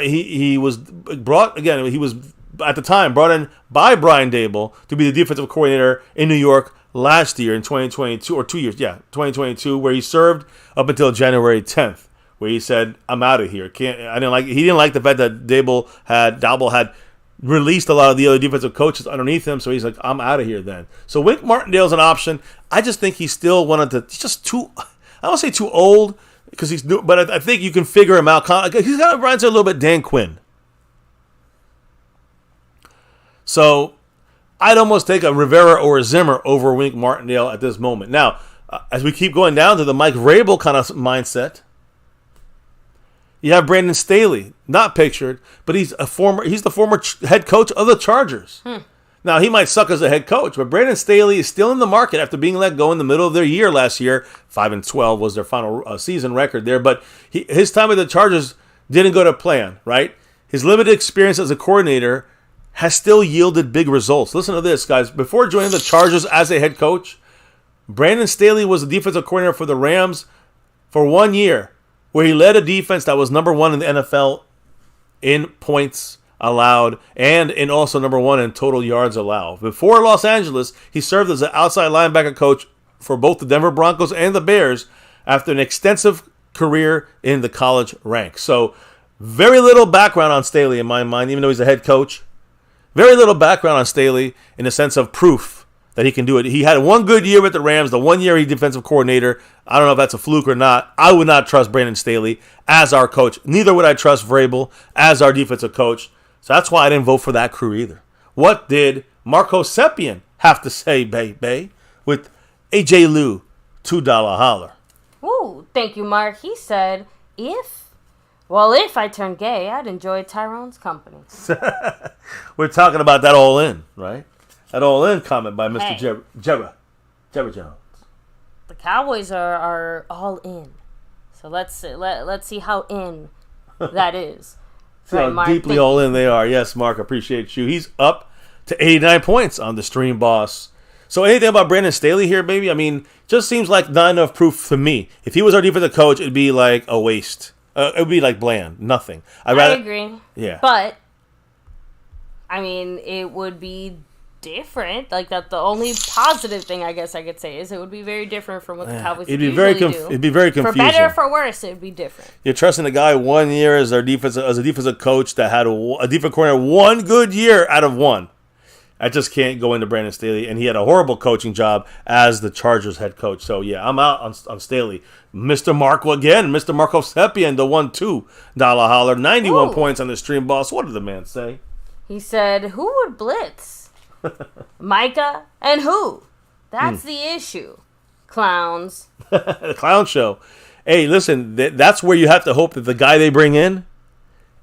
He was brought at the time brought in by Brian Daboll to be the defensive coordinator in New York last year in 2022, or 2 years, 2022, where he served up until January 10th, where he said, "I'm out of here." He didn't like the fact that Daboll had released a lot of the other defensive coaches underneath him, so he's like, "I'm out of here then." So Wink Martindale's an option. I just think he's still he's just too, I don't say too old, because he's new, but I think you can figure him out. He's got reminds me a little bit Dan Quinn. So I'd almost take a Rivera or a Zimmer over Wink Martindale at this moment. Now, as we keep going down to the Mike Vrabel kind of mindset, you have Brandon Staley, not pictured, but he's the former head coach of the Chargers. Now, he might suck as a head coach, but Brandon Staley is still in the market after being let go in the middle of their year last year. 5-12 was their final season record there, but his time with the Chargers didn't go to plan, right? His limited experience as a coordinator has still yielded big results. Listen to this, guys. Before joining the Chargers as a head coach, Brandon Staley was the defensive coordinator for the Rams for 1 year, where he led a defense that was number 1 in the NFL in points allowed and in also number 1 in total yards allowed. Before Los Angeles, he served as an outside linebacker coach for both the Denver Broncos and the Bears after an extensive career in the college ranks. So very little background on Staley in my mind, even though he's a head coach. Very little background on Staley in the sense of proof that he can do it. He had 1 good year with the Rams, the 1 year he defensive coordinator. I don't know if that's a fluke or not. I would not trust Brandon Staley as our coach. Neither would I trust Vrabel as our defensive coach. So that's why I didn't vote for that crew either. What did Marco Sepien have to say, baby, with AJ Lou $2 holler? Ooh, thank you, Mark. He said, if I turned gay, I'd enjoy Tyrone's company. We're talking about that all in, right? That all in comment by Mr. Jerry Jones. The Cowboys are all in. So let's see how in that is. See how deeply all in they are. Yes, Mark, appreciate you. He's up to 89 points on the stream, boss. So anything about Brandon Staley here, baby? I mean, just seems like not enough proof to me. If he was our defensive coach, it'd be like a waste. It would be like bland. Nothing. I agree. Yeah. But, I mean, it would be different. Like, that the only positive thing I guess I could say is it would be very different from what the Cowboys usually do. It'd be very confusing. For better or for worse, it would be different. You're trusting a guy 1 year as a defensive coach that had a defensive coordinator 1 good year out of 1. I just can't go into Brandon Staley, and he had a horrible coaching job as the Chargers head coach. So, yeah, I'm out on Staley. Mr. Marco Sepien, the $2 holler, 91 points on the stream, boss. What did the man say? He said, who would blitz? Micah and who? That's the issue. Clowns. The clown show. Hey, listen, that's where you have to hope that the guy they bring in,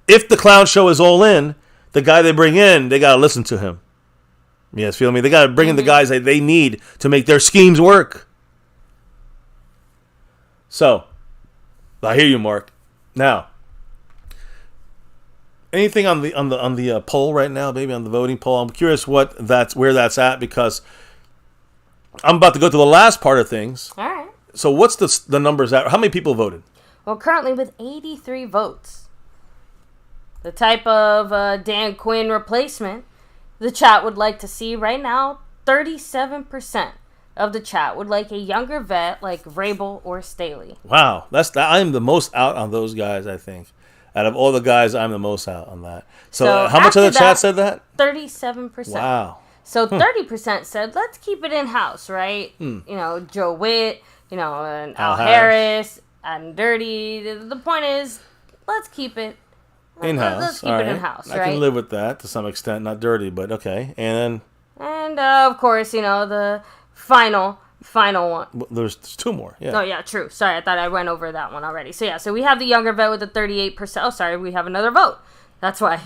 if the clown show is all in, the guy they bring in, they got to listen to him. Yes, feel me? They got to bring in the guys that they need to make their schemes work. So, I hear you, Mark. Now, anything on the poll right now, baby, on the voting poll? I'm curious where that's at, because I'm about to go to the last part of things. All right. So, what's the numbers at? How many people voted? Well, currently with 83 votes, the type of Dan Quinn replacement the chat would like to see right now, 37% of the chat would like a younger vet like Vrabel or Staley. Wow, I'm the most out on those guys, I think. Out of all the guys, I'm the most out on that. So how much of the chat said that? 37%. Wow. So 30% said, let's keep it in-house, right? You know, Joe Whitt, and Al Harris, and Dirty. The point is, let's keep it in-house. Let's keep it in-house, right? I can live with that to some extent. Not Dirty, but okay. And of course, the final one. There's 2 more. Yeah. Oh, yeah, true. Sorry, I thought I went over that one already. So, yeah, so we have the younger vet with the 38%. Oh, sorry, we have another vote. That's why.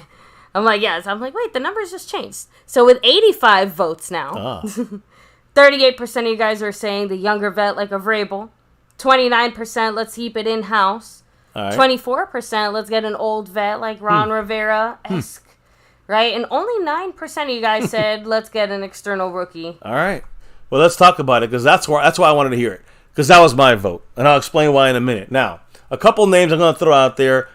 I'm like, yes. I'm like, wait, the numbers just changed. So with 85 votes now, 38% of you guys are saying the younger vet like a Vrabel. 29%, let's keep it in-house. All right. 24%, let's get an old vet like Ron Rivera-esque. Right? And only 9% of you guys said, let's get an external rookie. All right. Well, let's talk about it, because that's why I wanted to hear it. Because that was my vote. And I'll explain why in a minute. Now, a couple names I'm going to throw out there.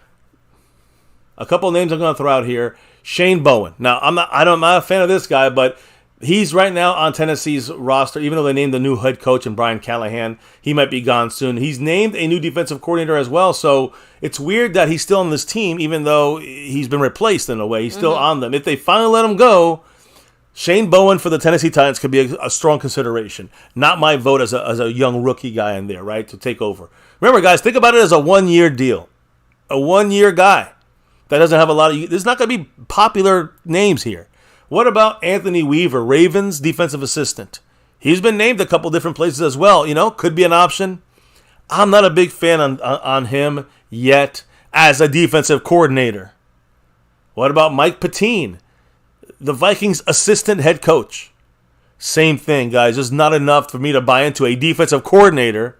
Here. Shane Bowen. Now, I'm not a fan of this guy, but he's right now on Tennessee's roster, even though they named the new head coach and Brian Callahan. He might be gone soon. He's named a new defensive coordinator as well, so it's weird that he's still on this team, even though he's been replaced in a way. He's still on them. If they finally let him go, Shane Bowen for the Tennessee Titans could be a strong consideration. Not my vote as a young rookie guy in there, right, to take over. Remember, guys, think about it as a one-year deal. A one-year guy that doesn't have a lot of... There's not going to be popular names here. What about Anthony Weaver, Ravens defensive assistant? He's been named a couple different places as well. Could be an option. I'm not a big fan on him yet as a defensive coordinator. What about Mike Pettine, the Vikings assistant head coach? Same thing, guys. There's not enough for me to buy into a defensive coordinator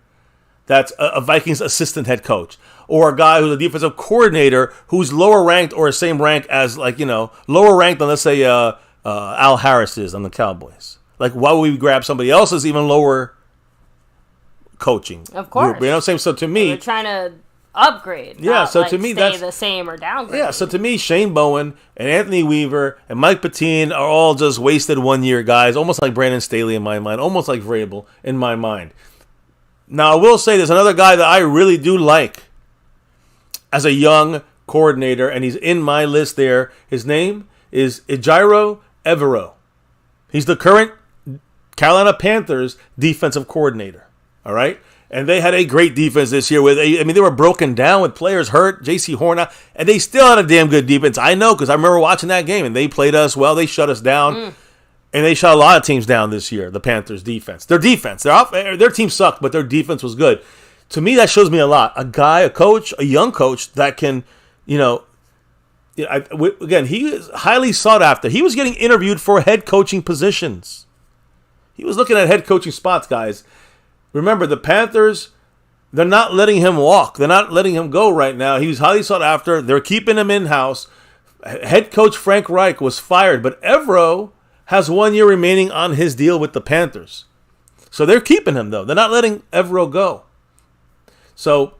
that's a Vikings assistant head coach. Or a guy who's a defensive coordinator who's lower ranked or same rank as, lower ranked than, let's say, Al Harris is on the Cowboys. Like, why would we grab somebody else's even lower coaching? Of course. You know what I'm saying? So to me... We're trying to upgrade. Yeah, so like to me, stay that's... the same or downgrade. Yeah, so to me, Shane Bowen and Anthony Weaver and Mike Pettine are all just wasted one-year guys, almost like Brandon Staley in my mind, almost like Vrabel in my mind. Now, I will say there's another guy that I really do like as a young coordinator, and he's in my list there. His name is Ejiro Evero. He's the current Carolina Panthers defensive coordinator. All right? And they had a great defense this year. They were broken down with players hurt, J.C. Horn, and they still had a damn good defense. I know, because I remember watching that game, and they played us well. They shut us down. And they shut a lot of teams down this year, the Panthers' defense. Their defense. Their team sucked, but their defense was good. To me, that shows me a lot. A guy, a coach, a young coach that can, again, he is highly sought after. He was getting interviewed for head coaching positions. He was looking at head coaching spots, guys. Remember, the Panthers, they're not letting him walk. They're not letting him go right now. He was highly sought after. They're keeping him in-house. Head coach Frank Reich was fired, but Evero has 1 year remaining on his deal with the Panthers. So they're keeping him, though. They're not letting Evero go. So,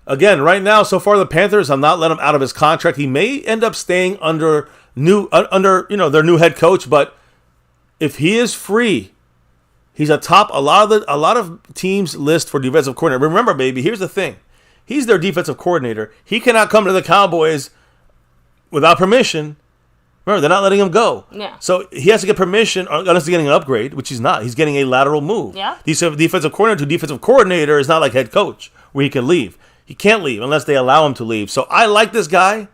again, right now, so far, the Panthers have not let him out of his contract. He may end up staying under their new head coach, but if he is free, he's atop a lot of teams' list for defensive coordinator. Remember, baby, here's the thing: he's their defensive coordinator. He cannot come to the Cowboys without permission. Remember, they're not letting him go. Yeah. So he has to get permission, unless he's getting an upgrade, which he's not. He's getting a lateral move. Yeah. Defensive coordinator to defensive coordinator is not like head coach, where he can leave. He can't leave unless they allow him to leave. So I like this guy,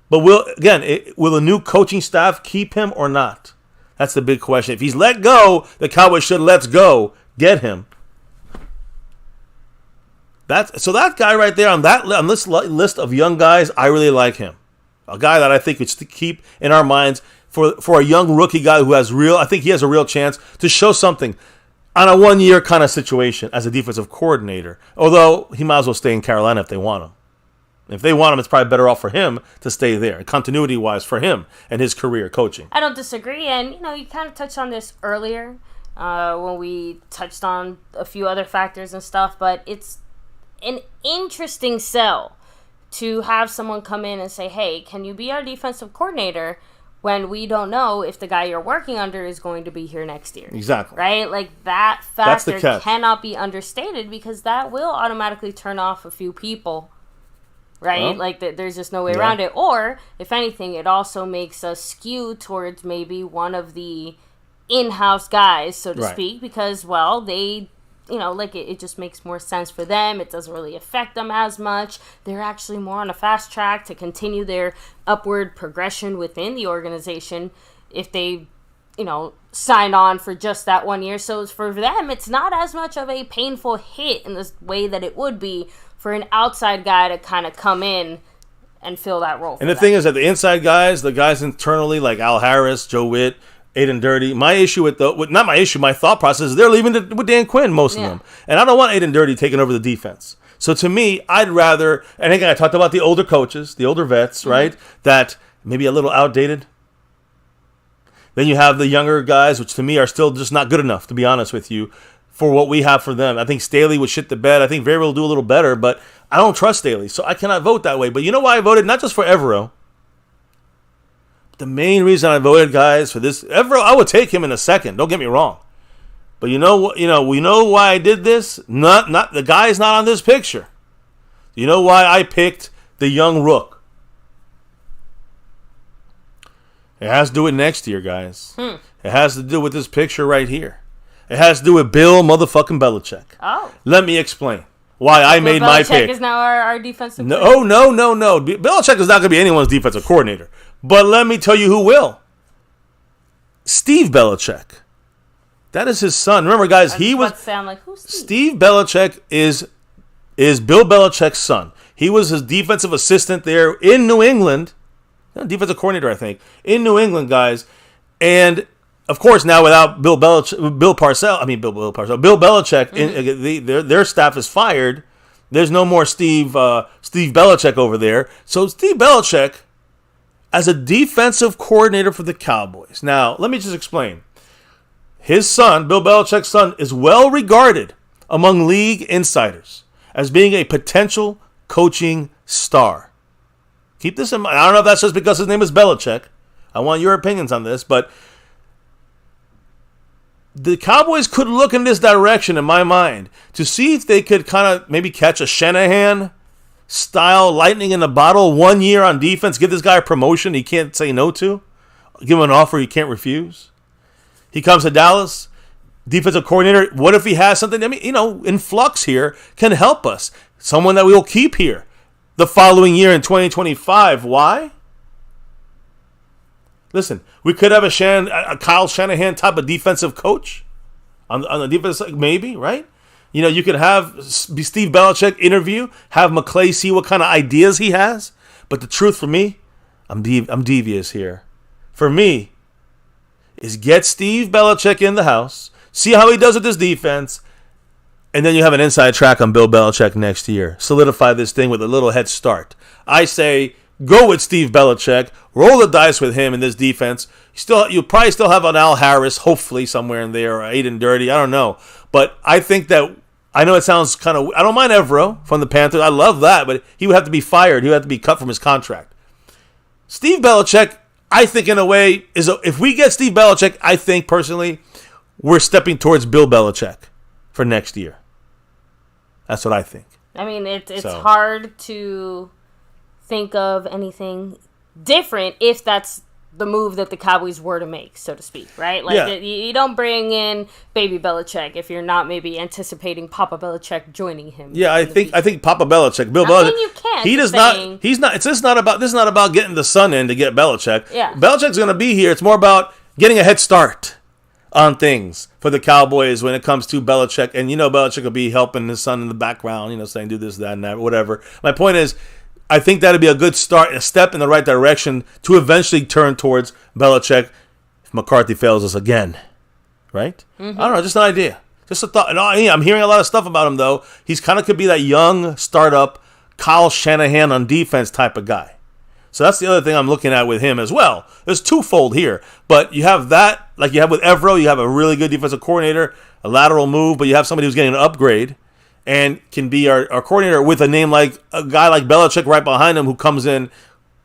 but will the new coaching staff keep him or not? That's the big question. If he's let go, the Cowboys should get him. So that guy right there on this list of young guys, I really like him. A guy that I think we should keep in our minds for a young rookie guy who I think he has a real chance to show something on a 1 year kind of situation as a defensive coordinator. Although he might as well stay in Carolina if they want him. If they want him, it's probably better off for him to stay there, continuity-wise for him and his career coaching. I don't disagree, and you kind of touched on this earlier when we touched on a few other factors and stuff, but it's an interesting sell to have someone come in and say, hey, can you be our defensive coordinator when we don't know if the guy you're working under is going to be here next year? Exactly. Right? Like, that factor cannot be understated, because that will automatically turn off a few people. Right? Well, like, there's just no way around it. Or, if anything, it also makes us skew towards maybe one of the in-house guys, so to speak, because, well, they... it just makes more sense for them. It doesn't really affect them as much. They're actually more on a fast track to continue their upward progression within the organization if they, sign on for just that 1 year. So for them, it's not as much of a painful hit in the way that it would be for an outside guy to kind of come in and fill that role. And the thing is that the inside guys, the guys internally like Al Harris, Joe Whitt, Aiden Dirty. My thought process is they're leaving with Dan Quinn, most of them. And I don't want Aiden Dirty taking over the defense. So to me, I'd rather, and again, I talked about the older coaches, the older vets, right? That maybe a little outdated. Then you have the younger guys, which to me are still just not good enough, to be honest with you, for what we have for them. I think Staley would shit the bed. I think Rivera will do a little better, but I don't trust Staley, so I cannot vote that way. But you know why I voted? Not just for Evero. The main reason I voted, guys, for this, Evero, I would take him in a second. Don't get me wrong. But you know what? We know why I did this. Not the guy's not on this picture. You know why I picked the young rook? It has to do with next year, guys. It has to do with this picture right here. It has to do with Bill motherfucking Belichick. Oh. Let me explain why I made my pick. Belichick is now our defensive No. coordinator. Belichick is not going to be anyone's defensive coordinator. But let me tell you who will. Steve Belichick. That is his son. Remember, guys, Who's Steve Belichick is Bill Belichick's son. He was his defensive assistant there in New England. Defensive coordinator, I think, in New England, guys. And of course, now without Bill Belichick, their staff is fired. There's no more Steve Belichick over there. So Steve Belichick, as a defensive coordinator for the Cowboys. Now, let me just explain. His son, Bill Belichick's son, is well regarded among league insiders as being a potential coaching star. Keep this in mind. I don't know if that's just because his name is Belichick. I want your opinions on this, but the Cowboys could look in this direction, in my mind, to see if they could kind of maybe catch a Shanahan-style lightning in a bottle 1 year on defense, give this guy a promotion he can't say no to, give him an offer he can't refuse. He comes to Dallas, defensive coordinator. What if he has something, in flux here, can help us? Someone that we will keep here the following year in 2025. Why? Listen, we could have a Kyle Shanahan type of defensive coach on the defense, maybe, right? You could have Steve Belichick interview, have McClay see what kind of ideas he has. But the truth for me, I'm devious here. For me, is get Steve Belichick in the house, see how he does with this defense, and then you have an inside track on Bill Belichick next year. Solidify this thing with a little head start. I say go with Steve Belichick, roll the dice with him in this defense. You probably still have an Al Harris, hopefully somewhere in there, or Aiden Dirty, I don't know. But I think that, I know it sounds kind of, I don't mind Evero from the Panthers. I love that, but he would have to be fired. He would have to be cut from his contract. Steve Belichick, I think in a way, if we get Steve Belichick, I think personally, we're stepping towards Bill Belichick for next year. That's what I think. I mean, it's hard to think of anything different if that's the move that the Cowboys were to make, so to speak, right? Like, you don't bring in baby Belichick if you're not maybe anticipating Papa Belichick joining him. Yeah, I think Papa Belichick, Bill Belichick. You can't. He does not. He's not. This is not about getting the son in to get Belichick. Yeah. Belichick's going to be here. It's more about getting a head start on things for the Cowboys when it comes to Belichick. And Belichick will be helping his son in the background, saying do this, that, and that, whatever. My point is, I think that'd be a good start, a step in the right direction to eventually turn towards Belichick if McCarthy fails us again. Right? Mm-hmm. I don't know, just an idea. Just a thought. And I'm hearing a lot of stuff about him, though. He's kind of could be that young startup Kyle Shanahan on defense type of guy. So that's the other thing I'm looking at with him as well. There's twofold here. But you have that, like you have with Evero, you have a really good defensive coordinator, a lateral move, but you have somebody who's getting an upgrade and can be our coordinator with a name like a guy like Belichick right behind him who comes in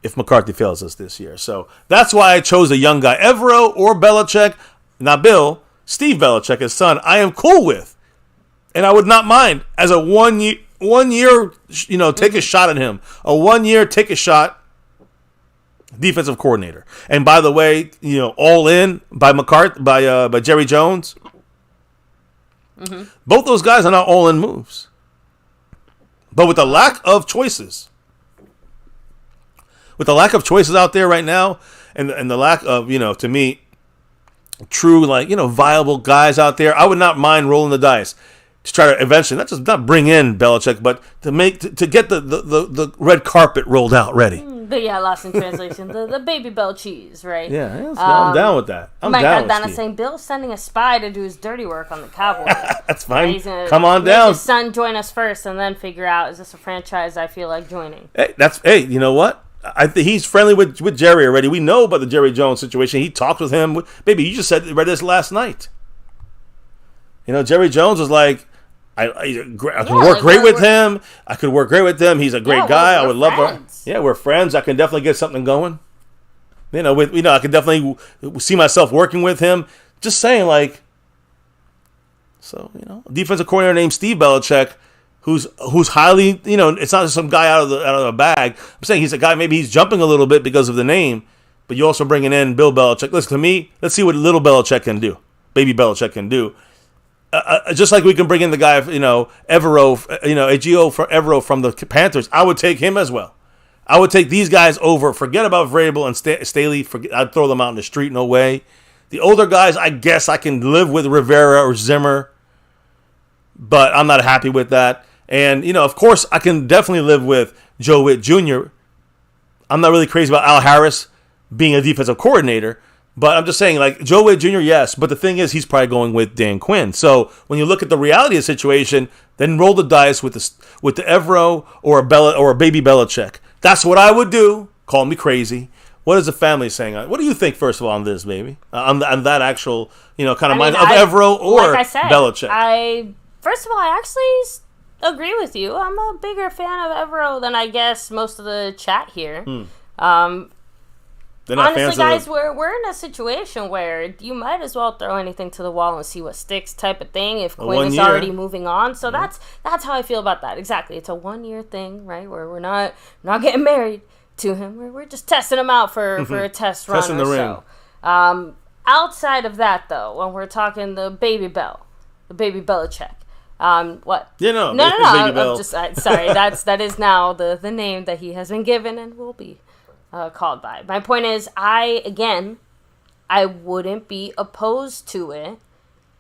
if McCarthy fails us this year. So that's why I chose a young guy. Evero or Belichick, not Bill, Steve Belichick, his son, I am cool with. And I would not mind as a one year, take a shot at him. A 1 year, take a shot defensive coordinator. And by the way, all in by McCarthy, by Jerry Jones. Mm-hmm. Both those guys are not all-in moves. But with the lack of choices out there right now, and the lack of, to me, true, viable guys out there, I would not mind rolling the dice to try to eventually, not bring in Belichick, but to get the red carpet rolled out ready. But yeah, lost in translation. The Baby Bell cheese, right? Yeah, I'm down with that. Mike Aldana saying Bill's sending a spy to do his dirty work on the Cowboys. That's fine. He's gonna come on make down. His son join us first, and then figure out, is this a franchise I feel like joining? Hey, you know what? I think he's friendly with Jerry already. We know about the Jerry Jones situation. He talked with him. Baby, you just read this last night. You know, Jerry Jones was like, I could work great with him. I could work great with him. He's a great guy. I would love him. Yeah, we're friends. I can definitely get something going. You know, I can definitely see myself working with him. Just saying, like, so, you know, a defensive coordinator named Steve Belichick, who's highly, you know, it's not just some guy out of the bag. I'm saying he's a guy, maybe he's jumping a little bit because of the name, but you're also bringing in Bill Belichick. Listen to me, let's see what little Belichick can do, baby Belichick can do. Just like we can bring in the guy, you know, Evero, you know, a GO for Evero from the Panthers, I would take him as well. I would take these guys over. Forget about Vrabel and Staley. I'd throw them out in the street, no way. The older guys, I guess I can live with Rivera or Zimmer, but I'm not happy with that. And, you know, of course, I can definitely live with Joe Whitt Jr. I'm not really crazy about Al Harris being a defensive coordinator, but I'm just saying, like, Joe Whitt Jr., yes, but the thing is, he's probably going with Dan Quinn. So when you look at the reality of the situation, then roll the dice with the Evero or a baby Belichick. That's what I would do. Call me crazy. What is the family saying? What do you think, first of all, on this, baby? On that actual, you know, kind of mind of Evero or like I said, Belichick? First of all, I actually agree with you. I'm a bigger fan of Evero than I guess most of the chat here. Honestly, guys, we're in a situation where you might as well throw anything to the wall and see what sticks type of thing if Quinn is already moving on. So that's how I feel about that. Exactly. It's a 1-year thing, right? Where we're not getting married to him. We're just testing him out for a test run testing or the ring. So. Outside of that, though, when we're talking the baby Belichick. What? Yeah, no. I'm just sorry. That is now the name that he has been given and will be called by. My point is, I wouldn't be opposed to it.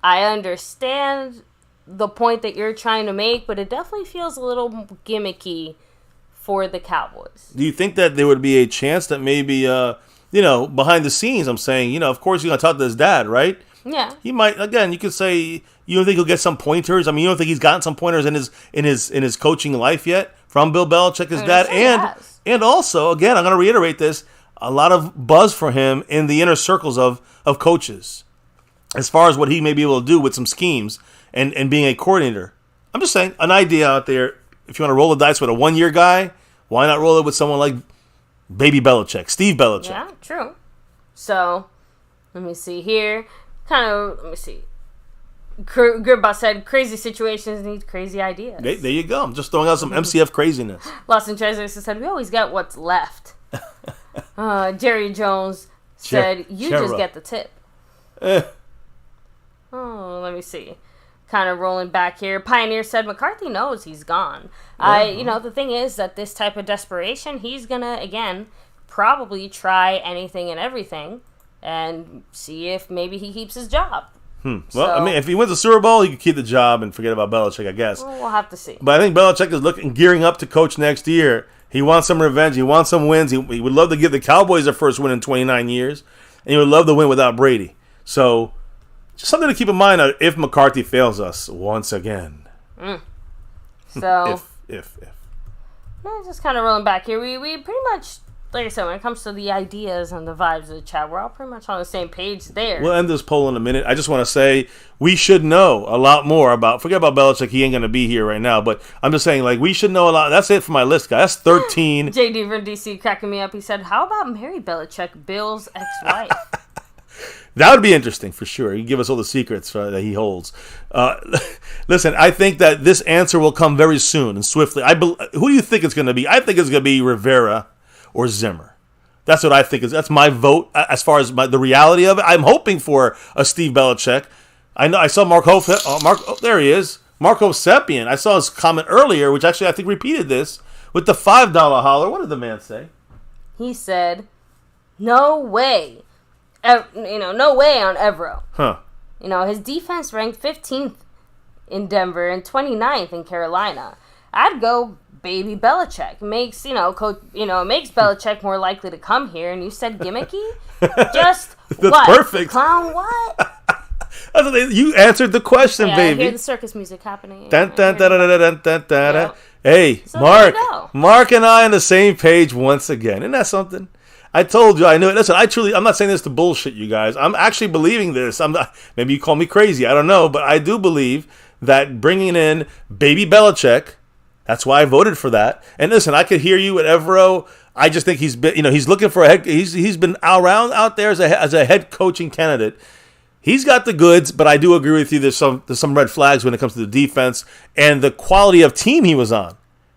I understand the point that you're trying to make, but it definitely feels a little gimmicky for the Cowboys. Do you think that there would be a chance that maybe, you know, behind the scenes, I'm saying, you know, of course you're going to talk to his dad, right? Yeah. He might, again, you could say, you don't think he'll get some pointers? I mean, you don't think he's gotten some pointers in his coaching life yet from Bill Belichick, his dad? And also, again, I'm going to reiterate this, a lot of buzz for him in the inner circles of coaches as far as what he may be able to do with some schemes and being a coordinator. I'm just saying, an idea out there, if you want to roll the dice with a 1-year guy, why not roll it with someone like baby Belichick, Steve Belichick? Yeah, true. So, let me see here. Let me see. Gridbot said, crazy situations need crazy ideas. There you go. I'm just throwing out some MCF craziness. Lost in Translation said, we always get what's left. Jerry Jones said, you just get the tip. Oh, let me see. Kind of rolling back here. Pioneer said, McCarthy knows he's gone. You know, the thing is that this type of desperation, he's going to, again, probably try anything and everything and see if maybe he keeps his job. Well, I mean, if he wins the Super Bowl, he could keep the job and forget about Belichick, I guess. Well, we'll have to see. But I think Belichick is gearing up to coach next year. He wants some revenge. He wants some wins. He would love to give the Cowboys their first win in 29 years. And he would love to win without Brady. So, just something to keep in mind if McCarthy fails us once again. So, if. No, just kind of rolling back here. We pretty much, like I said, when it comes to the ideas and the vibes of the chat, we're all pretty much on the same page there. We'll end this poll in a minute. I just want to say we should know a lot more about, forget about Belichick, he ain't going to be here right now, but I'm just saying, like, we should know a lot. That's it for my list, guys. That's 13. JD from DC cracking me up. He said, how about Mary Belichick, Bill's ex-wife? That would be interesting for sure. He'd give us all the secrets that he holds. Listen, I think that this answer will come very soon and swiftly. Who do you think it's going to be? I think it's going to be Rivera or Zimmer. That's what I think. That's my vote as far as the reality of it. I'm hoping for a Steve Belichick. I know I saw there he is. Marco Sepien. I saw his comment earlier, which actually I think repeated this, with the $5 holler. What did the man say? He said, no way. No way on Evero. Huh. His defense ranked 15th in Denver and 29th in Carolina. I'd go baby Belichick. Makes, makes Belichick more likely to come here. And you said gimmicky? Just That's what? perfect. Clown what? You answered the question, baby. I hear the circus music happening. Dun, dun, dun, dun, dun, dun, dun. Yep. Hey, So Mark and I on the same page once again. Isn't that something? I told you, I knew it. Listen, I'm not saying this to bullshit you guys. I'm actually believing this. Maybe you call me crazy. I don't know. But I do believe that bringing in baby Belichick, that's why I voted for that. And listen, I could hear you at Evero. I just think he's been, he's looking for a head. He's been around out there as a head coaching candidate. He's got the goods, but I do agree with you. There's some red flags when it comes to the defense and the quality of team he was on,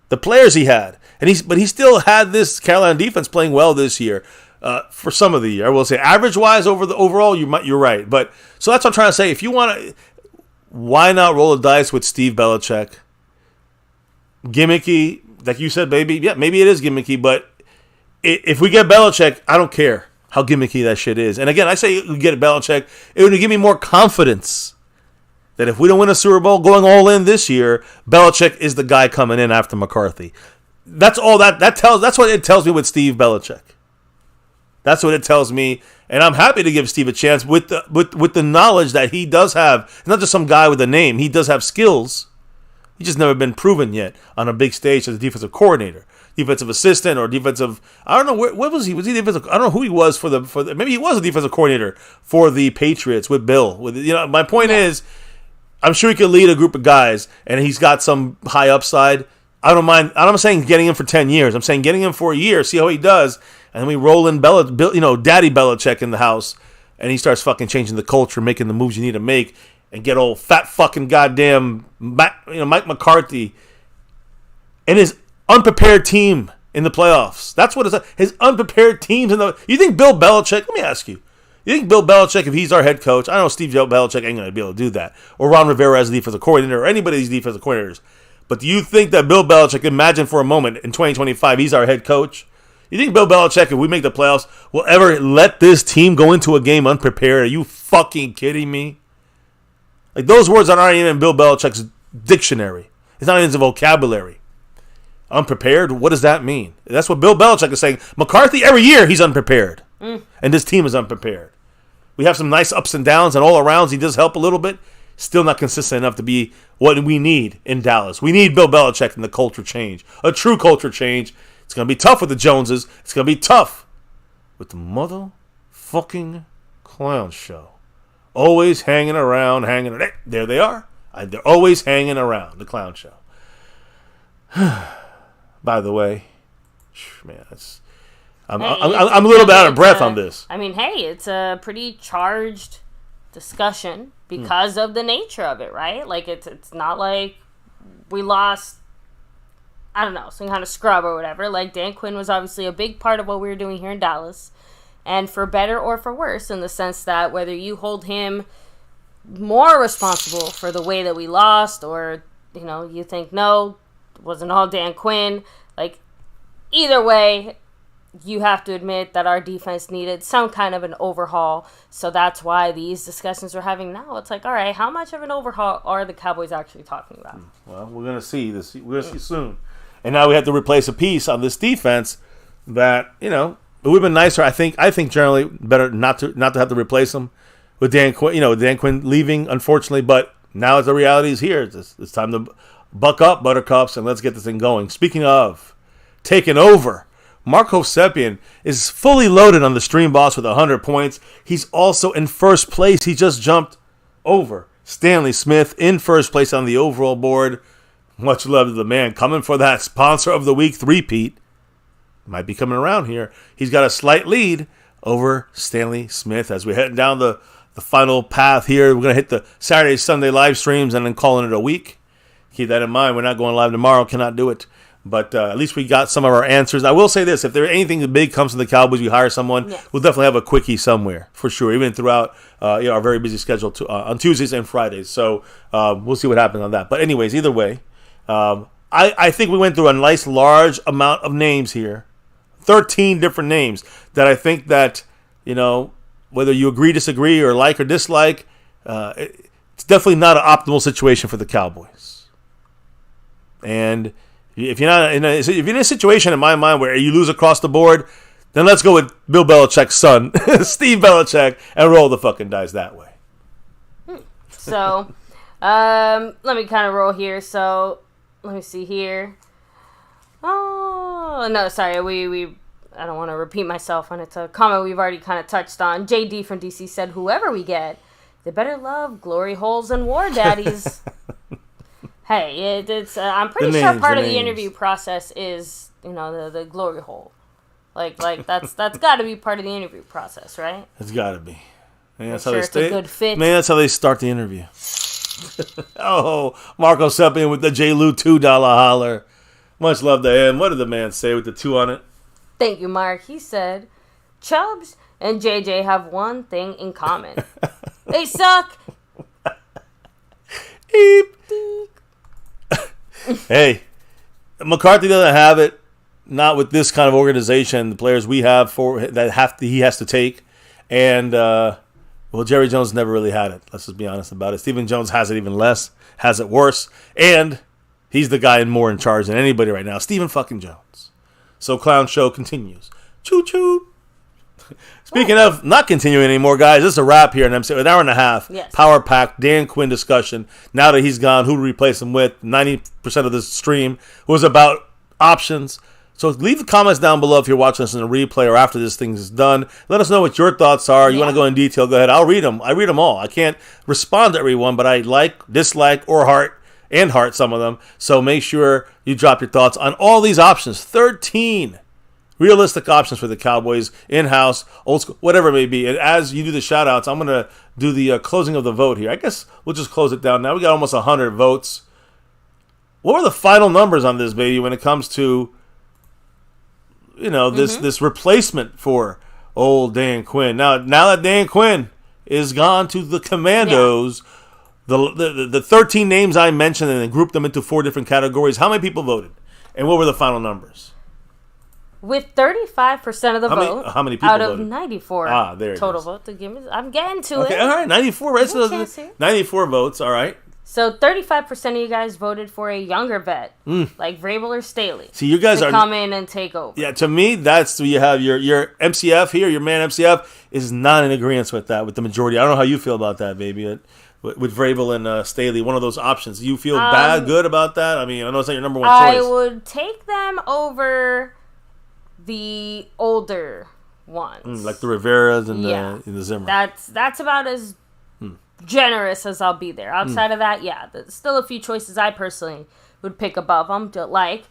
the players he had, but he still had this Carolina defense playing well this year for some of the year. I will say, average wise overall, you're right. But so that's what I'm trying to say. If you want to, why not roll the dice with Steve Belichick? Gimmicky, like you said, baby. Yeah, maybe it is gimmicky, but if we get Belichick, I don't care how gimmicky that shit is. And again, I say we get Belichick, it would give me more confidence that if we don't win a Super Bowl going all in this year, Belichick is the guy coming in after McCarthy. That's all that's what it tells me with Steve Belichick. That's what it tells me, and I'm happy to give Steve a chance with the knowledge that he does have, not just some guy with a name. He does have skills. He's just never been proven yet on a big stage as a defensive coordinator, defensive assistant, or defensive. I don't know what was he? Was he defensive? I don't know who he was for the. Maybe he was a defensive coordinator for the Patriots with Bill. My point is, I'm sure he could lead a group of guys, and he's got some high upside. I don't mind. I'm not saying getting him for 10 years. I'm saying getting him for a year, see how he does, and then we roll in Daddy Belichick in the house, and he starts fucking changing the culture, making the moves you need to make. And get old fat fucking goddamn Mike McCarthy and his unprepared team in the playoffs. That's what it's his unprepared teams in the. You think Bill Belichick? Let me ask you. You think Bill Belichick, if he's our head coach, I know Steve Belichick ain't going to be able to do that, or Ron Rivera as a defensive coordinator, or anybody of these defensive coordinators. But do you think that Bill Belichick, imagine for a moment in 2025, he's our head coach? You think Bill Belichick, if we make the playoffs, will ever let this team go into a game unprepared? Are you fucking kidding me? Like, those words are not even in Bill Belichick's dictionary. It's not in his vocabulary. Unprepared? What does that mean? That's what Bill Belichick is saying. McCarthy, every year, he's unprepared. And this team is unprepared. We have some nice ups and downs, and all arounds, he does help a little bit. Still not consistent enough to be what we need in Dallas. We need Bill Belichick and the culture change. A true culture change. It's going to be tough with the Joneses. It's going to be tough with the motherfucking clown show. Always hanging around. There they are. They're always hanging around, the clown show. By the way, man, I'm a little bit out of breath on this. I mean, hey, it's a pretty charged discussion because of the nature of it, right? Like, it's not like we lost, I don't know, some kind of scrub or whatever. Like, Dan Quinn was obviously a big part of what we were doing here in Dallas. And for better or for worse, in the sense that whether you hold him more responsible for the way that we lost, or, you think, no, it wasn't all Dan Quinn. Like, either way, you have to admit that our defense needed some kind of an overhaul. So that's why these discussions we're having now, it's like, all right, how much of an overhaul are the Cowboys actually talking about? Well, we're going to see this. We're going to see soon. And now we have to replace a piece on this defense that, it would have been nicer. I think generally better not to have to replace him with Dan Quinn. Dan Quinn leaving, unfortunately. But now the reality is here. It's time to buck up, Buttercups, and let's get this thing going. Speaking of taking over, Marco Sepien is fully loaded on the Stream Boss with 100 points. He's also in first place. He just jumped over Stanley Smith in first place on the overall board. Much love to the man coming for that sponsor of the week three-peat. Might be coming around here. He's got a slight lead over Stanley Smith as we're heading down the final path here. We're going to hit the Saturday, Sunday live streams and then calling it a week. Keep that in mind. We're not going live tomorrow. Cannot do it. But at least we got some of our answers. I will say this. If there anything big comes to the Cowboys, we hire someone, we'll definitely have a quickie somewhere, for sure, even throughout our very busy schedule on Tuesdays and Fridays. So we'll see what happens on that. But anyways, either way, I think we went through a nice large amount of names here. 13 different names that I think that, whether you agree, disagree, or like or dislike, it's definitely not an optimal situation for the Cowboys. And If you're not if you're in a situation in my mind where you lose across the board, then let's go with Bill Belichick's son, Steve Belichick, and roll the fucking dice that way. So, let me kind of roll here. So, let me see here. Oh, no, sorry. I don't want to repeat myself, and it's a comment we've already kind of touched on. JD from DC said, whoever we get, they better love glory holes and war daddies. Hey, it's I'm pretty sure part of the interview process is, the glory hole. Like that's got to be part of the interview process, right? It's got to be. Man, that's how they stay. A good fit. Man, that's how they start the interview. Oh, Marco Seppian with the J. Lou $2 holler. Much love to him. What did the man say with the 2 on it? Thank you, Mark. He said, Chubbs and JJ have one thing in common. They suck. Eep. Hey, McCarthy doesn't have it. Not with this kind of organization. The players we have he has to take, and Jerry Jones never really had it. Let's just be honest about it. Stephen Jones has it even less, has it worse, and he's the guy more in charge than anybody right now. Stephen fucking Jones. So Clown Show continues. Choo choo. Speaking of not continuing anymore, guys, this is a wrap here, and I'm saying an hour and a half. Yes. Power pack Dan Quinn discussion. Now that he's gone, who to replace him with? 90% of this stream was about options. So leave the comments down below if you're watching this in a replay or after this thing is done. Let us know what your thoughts are. You want to go in detail, go ahead. I'll read them. I read them all. I can't respond to everyone, but I like, dislike, or heart some of them. So make sure you drop your thoughts on all these options. 13 realistic options for the Cowboys, in-house, old school, whatever it may be. And as you do the shout-outs, I'm going to do the closing of the vote here. I guess we'll just close it down now. We got almost 100 votes. What were the final numbers on this, baby, when it comes to this replacement for old Dan Quinn? Now that Dan Quinn is gone to the Commandos, the 13 names I mentioned and then grouped them into 4 different categories, how many people voted? And what were the final numbers? With 35% of the vote, how many people out voted? of 94 there it total is. votes. I'm getting to it. All right, 94, right? So 94 votes, all right. So 35% of you guys voted for a younger vet, like Vrabel or Staley. See, you guys to come in and take over. Yeah, to me, that's you have your MCF here. Your man MCF is not in agreement with that, with the majority. I don't know how you feel about that, baby. With Vrabel and Staley, one of those options. Do you feel good about that? I mean, I know it's not your number one choice. I would take them over the older ones, like the Riveras and the Zimmer. That's about as generous as I'll be there. Outside of that, there's still a few choices I personally would pick above them. Like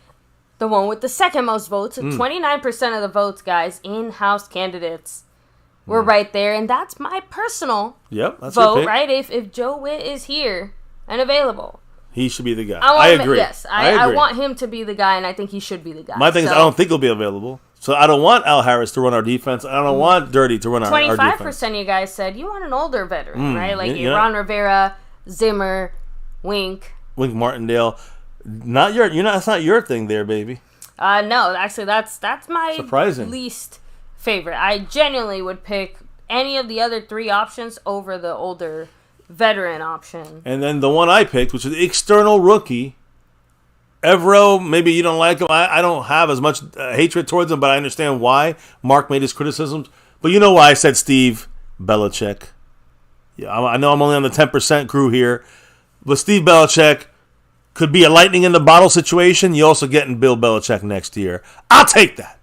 the one with the second most votes, 29% of the votes, guys, in-house candidates were right there, and that's my personal vote. Right? If Joe Whitt is here and available, he should be the guy. I agree. Yes, I want him to be the guy, and I think he should be the guy. My thing is, I don't think he'll be available. So I don't want Al Harris to run our defense. I don't want Dirty to run our defense. 25% of you guys said you want an older veteran, right? Like Ron Rivera, Zimmer, Wink Martindale. That's not your thing there, baby. No, actually, that's my least favorite. I genuinely would pick any of the other 3 options over the older veteran option. And then the one I picked, which is the external rookie, Evero. Maybe you don't like him. I don't have as much hatred towards him, but I understand why Mark made his criticisms. But you know why I said Steve Belichick. Yeah, I know I'm only on the 10% crew here, but Steve Belichick could be a lightning in the bottle situation. You're also getting Bill Belichick next year. I'll take that.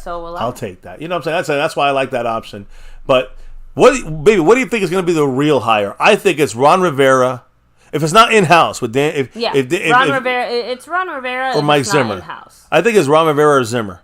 So will I. I'll take that. You know what I'm saying? That's why I like that option. But what do you think is going to be the real hire? I think it's Ron Rivera. If it's not in-house with Dan, Rivera, it's Ron Rivera or Mike Zimmer. In-house. I think it's Ron Rivera or Zimmer.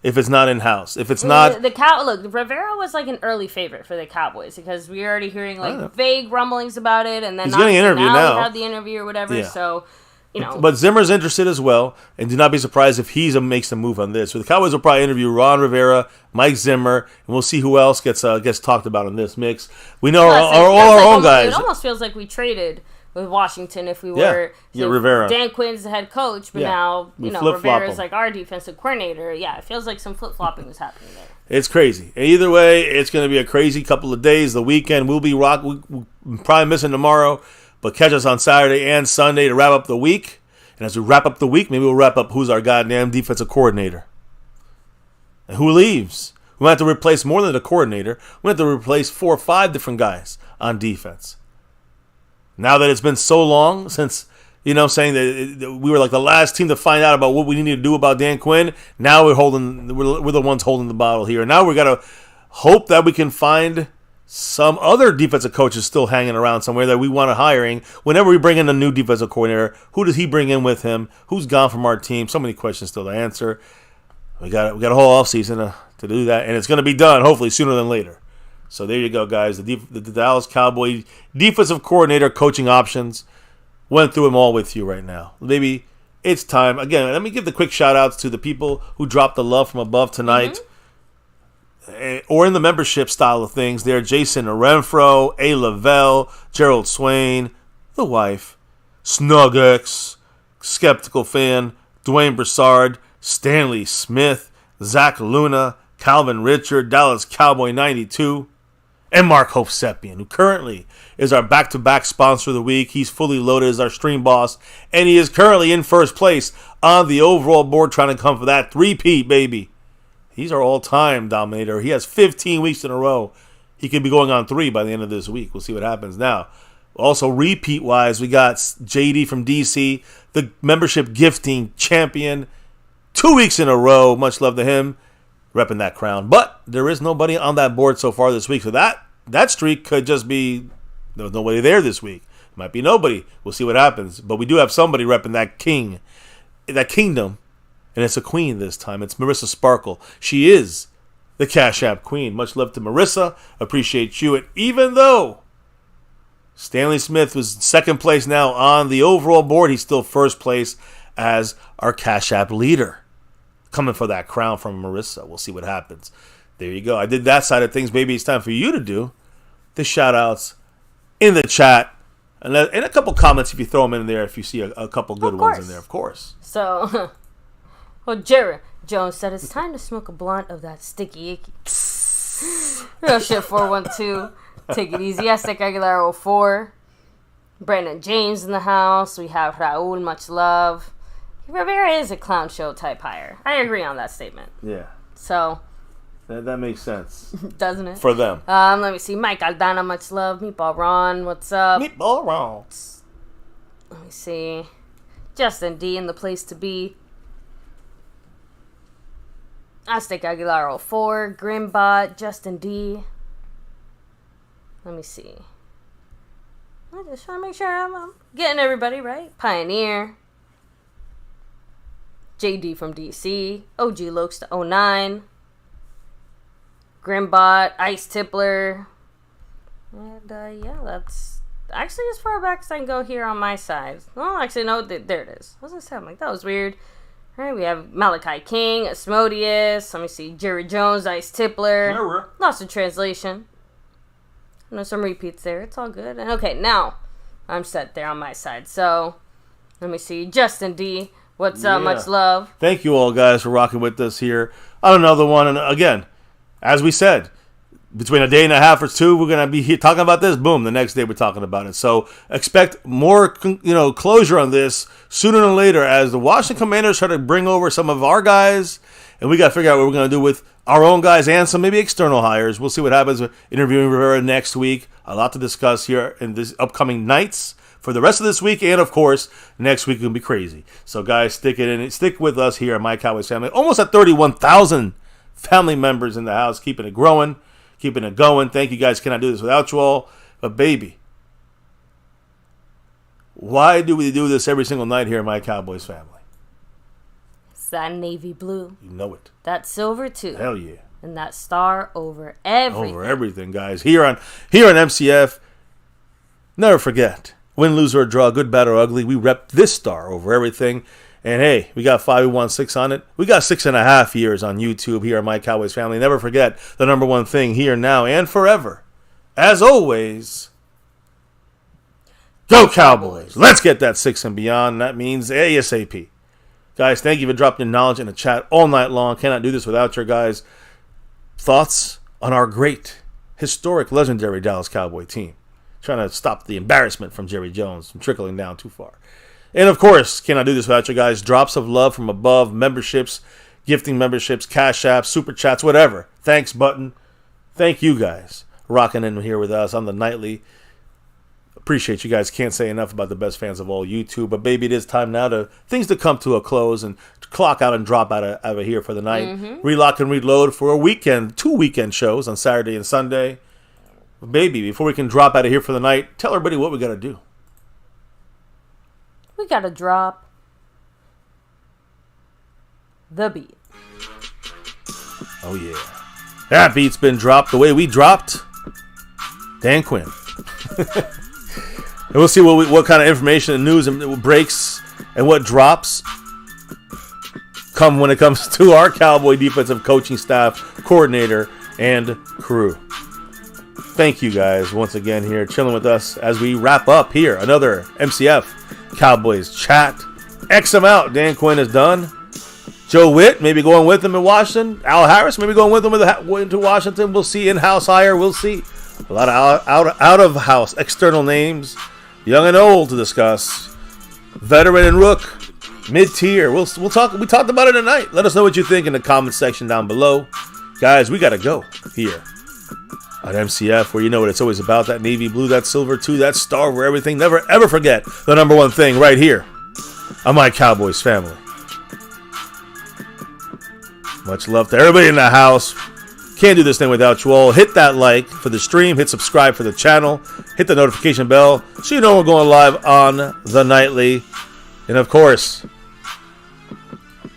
If it's not in-house, if it's not look, Rivera was like an early favorite for the Cowboys because we're already hearing like vague rumblings about it, and then he's getting an interview now. We have the interview or whatever. Yeah. So but Zimmer's interested as well, and do not be surprised if he makes a move on this. So the Cowboys will probably interview Ron Rivera, Mike Zimmer, and we'll see who else gets talked about in this mix. We know our own guys. It almost feels like we traded with Washington if we were Rivera. Dan Quinn's the head coach, but now Rivera's like our defensive coordinator. Yeah, it feels like some flip-flopping was happening there. It's crazy. Either way, it's going to be a crazy couple of days. The weekend we'll be we'll probably missing tomorrow, but catch us on Saturday and Sunday to wrap up the week. And as we wrap up the week, maybe we'll wrap up who's our goddamn defensive coordinator. And who leaves? We might have to replace more than the coordinator. We have to replace 4 or 5 different guys on defense. Now that it's been so long since, saying that we were like the last team to find out about what we need to do about Dan Quinn, now we're the ones holding the bottle here. Now we got to hope that we can find some other defensive coaches still hanging around somewhere that we want to hiring. Whenever we bring in a new defensive coordinator, who does he bring in with him? Who's gone from our team? So many questions still to answer. We got a whole offseason to do that, and it's going to be done hopefully sooner than later. So there you go, guys. The Dallas Cowboy defensive coordinator coaching options. Went through them all with you right now. Maybe it's time. Again, let me give the quick shout-outs to the people who dropped the love from above tonight. Or in the membership style of things. There, Jason Renfro, A. Lavelle, Gerald Swain, the wife, SnugX, Skeptical Fan, Dwayne Broussard, Stanley Smith, Zach Luna, Calvin Richard, Dallas Cowboy 92, and Mark Hovsepian, who currently is our back-to-back sponsor of the week. He's fully loaded as our stream boss, and he is currently in first place on the overall board trying to come for that 3-peat, baby. He's our all-time dominator. He has 15 weeks in a row. He could be going on 3 by the end of this week. We'll see what happens now. Also, repeat-wise, we got JD from DC, the membership gifting champion. 2 weeks in a row. Much love to him. Repping that crown. But there is nobody on that board so far this week. So that streak could just be, there was nobody there this week. Might be nobody. We'll see what happens. But we do have somebody repping that kingdom. And it's a queen this time. It's Marissa Sparkle. She is the Cash App Queen. Much love to Marissa. Appreciate you. And even though Stanley Smith was second place now on the overall board, he's still first place as our Cash App leader. Coming for that crown from Marissa. We'll see what happens. There you go. I did that side of things. Maybe it's time for you to do the shout-outs in the chat. And a couple comments if you throw them in there, if you see a couple good ones in there, of course. So, well, Jerry Jones said it's time to smoke a blunt of that sticky icky. Real shit 412. Take it easy. Aztec Aguilar 04. Brandon James in the house. We have Raul, much love. Rivera is a clown show type hire. I agree on that statement. Yeah. So. That makes sense. Doesn't it? For them. Let me see. Mike Aldana, much love. Meatball Ron, what's up? Meatball Ron. Let me see. Justin D in the place to be. Aztec Aguilar 04. Grimbot, Justin D. Let me see. I just want to make sure I'm getting everybody right. Pioneer. JD from DC, OG Lokes to 09, Grimbot, Ice Tippler, and yeah, that's actually as far back as I can go here on my side. Well, actually, no, there it is. What was I saying? Like, that was weird. All right, we have Malachi King, Asmodeus, let me see, Jerry Jones, Ice Tippler, lost in translation. I know some repeats there, it's all good. And okay, now I'm set there on my side. So, let me see, Justin D. What's up? Much love. Thank you all, guys, for rocking with us here on another one. And again, as we said, between a day and a half or two, we're going to be here talking about this. Boom, the next day we're talking about it. So expect more, closure on this sooner than later as the Washington Commanders try to bring over some of our guys, and we got to figure out what we're going to do with our own guys and some maybe external hires. We'll see what happens with interviewing Rivera next week. A lot to discuss here in this upcoming nights. For the rest of this week, and of course, next week will be crazy. So, guys, stick with us here at My Cowboys Family. Almost at 31,000 family members in the house, keeping it growing, keeping it going. Thank you, guys. Cannot do this without you all. But, baby, why do we do this every single night here at My Cowboys Family? It's that navy blue. You know it. That silver, too. Hell yeah. And that star over everything. Over everything, guys. Here on MCF, never forget. Win, lose, or draw, good, bad, or ugly, we rep this star over everything. And hey, we got 516 on it. We got 6.5 years on YouTube here at My Cowboys Family. Never forget the number one thing here, now, and forever. As always, go Cowboys. Let's get that 6 and beyond. That means ASAP. Guys, thank you for dropping your knowledge in the chat all night long. Cannot do this without your guys' thoughts on our great, historic, legendary Dallas Cowboy team. Trying to stop the embarrassment from Jerry Jones from trickling down too far. And of course, cannot do this without you guys. Drops of love from above, memberships, gifting memberships, cash apps, super chats, whatever. Thanks button. Thank you guys rocking in here with us on the nightly. Appreciate you guys. Can't say enough about the best fans of all YouTube. But baby, it is time now to things to come to a close and clock out and drop out of here for the night. Relock and reload for a weekend, 2 weekend shows on Saturday and Sunday. Baby, before we can drop out of here for the night, tell everybody what we got to do. We got to drop the beat. Oh, yeah. That beat's been dropped the way we dropped Dan Quinn. And we'll see what kind of information and news and breaks and what drops come when it comes to our Cowboy defensive coaching staff, coordinator, and crew. Thank you guys once again here chilling with us as we wrap up here another MCF Cowboys chat. X them out. Dan Quinn is done. Joe Whitt maybe going with him in Washington. Al Harris maybe going with him into Washington. We'll see. In-house hire. We'll see. A lot of out of house external names, young and old to discuss. Veteran and rook, mid-tier. We'll talk. We talked about it tonight. Let us know what you think in the comment section down below, guys. We gotta go here on MCF, where you know what it's always about. That navy blue, that silver too, that star over everything. Never ever forget the number one thing right here on My Cowboys Family. Much love to everybody in the house. Can't do this thing without you all. Hit that like for the stream. Hit subscribe for the channel. Hit the notification bell so you know we're going live on the nightly. And of course,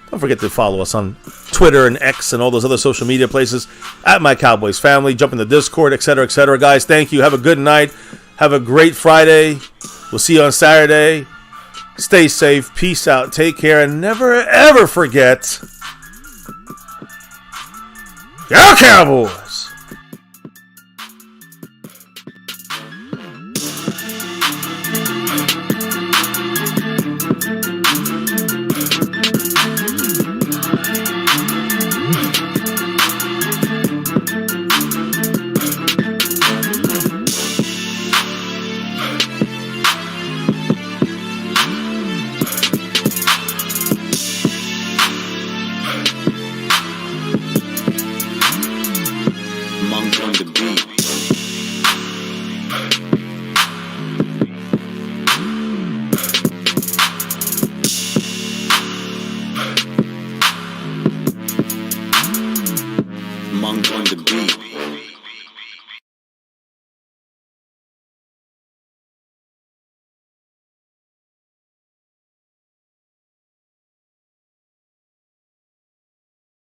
don't forget to follow us on Twitter and X and all those other social media places at My Cowboys Family. Jump in the Discord, etc., etc. Guys, thank you. Have a good night. Have a great Friday. We'll see you on Saturday. Stay safe. Peace out. Take care. And never, ever forget... Go Cowboys! Monk on the beat.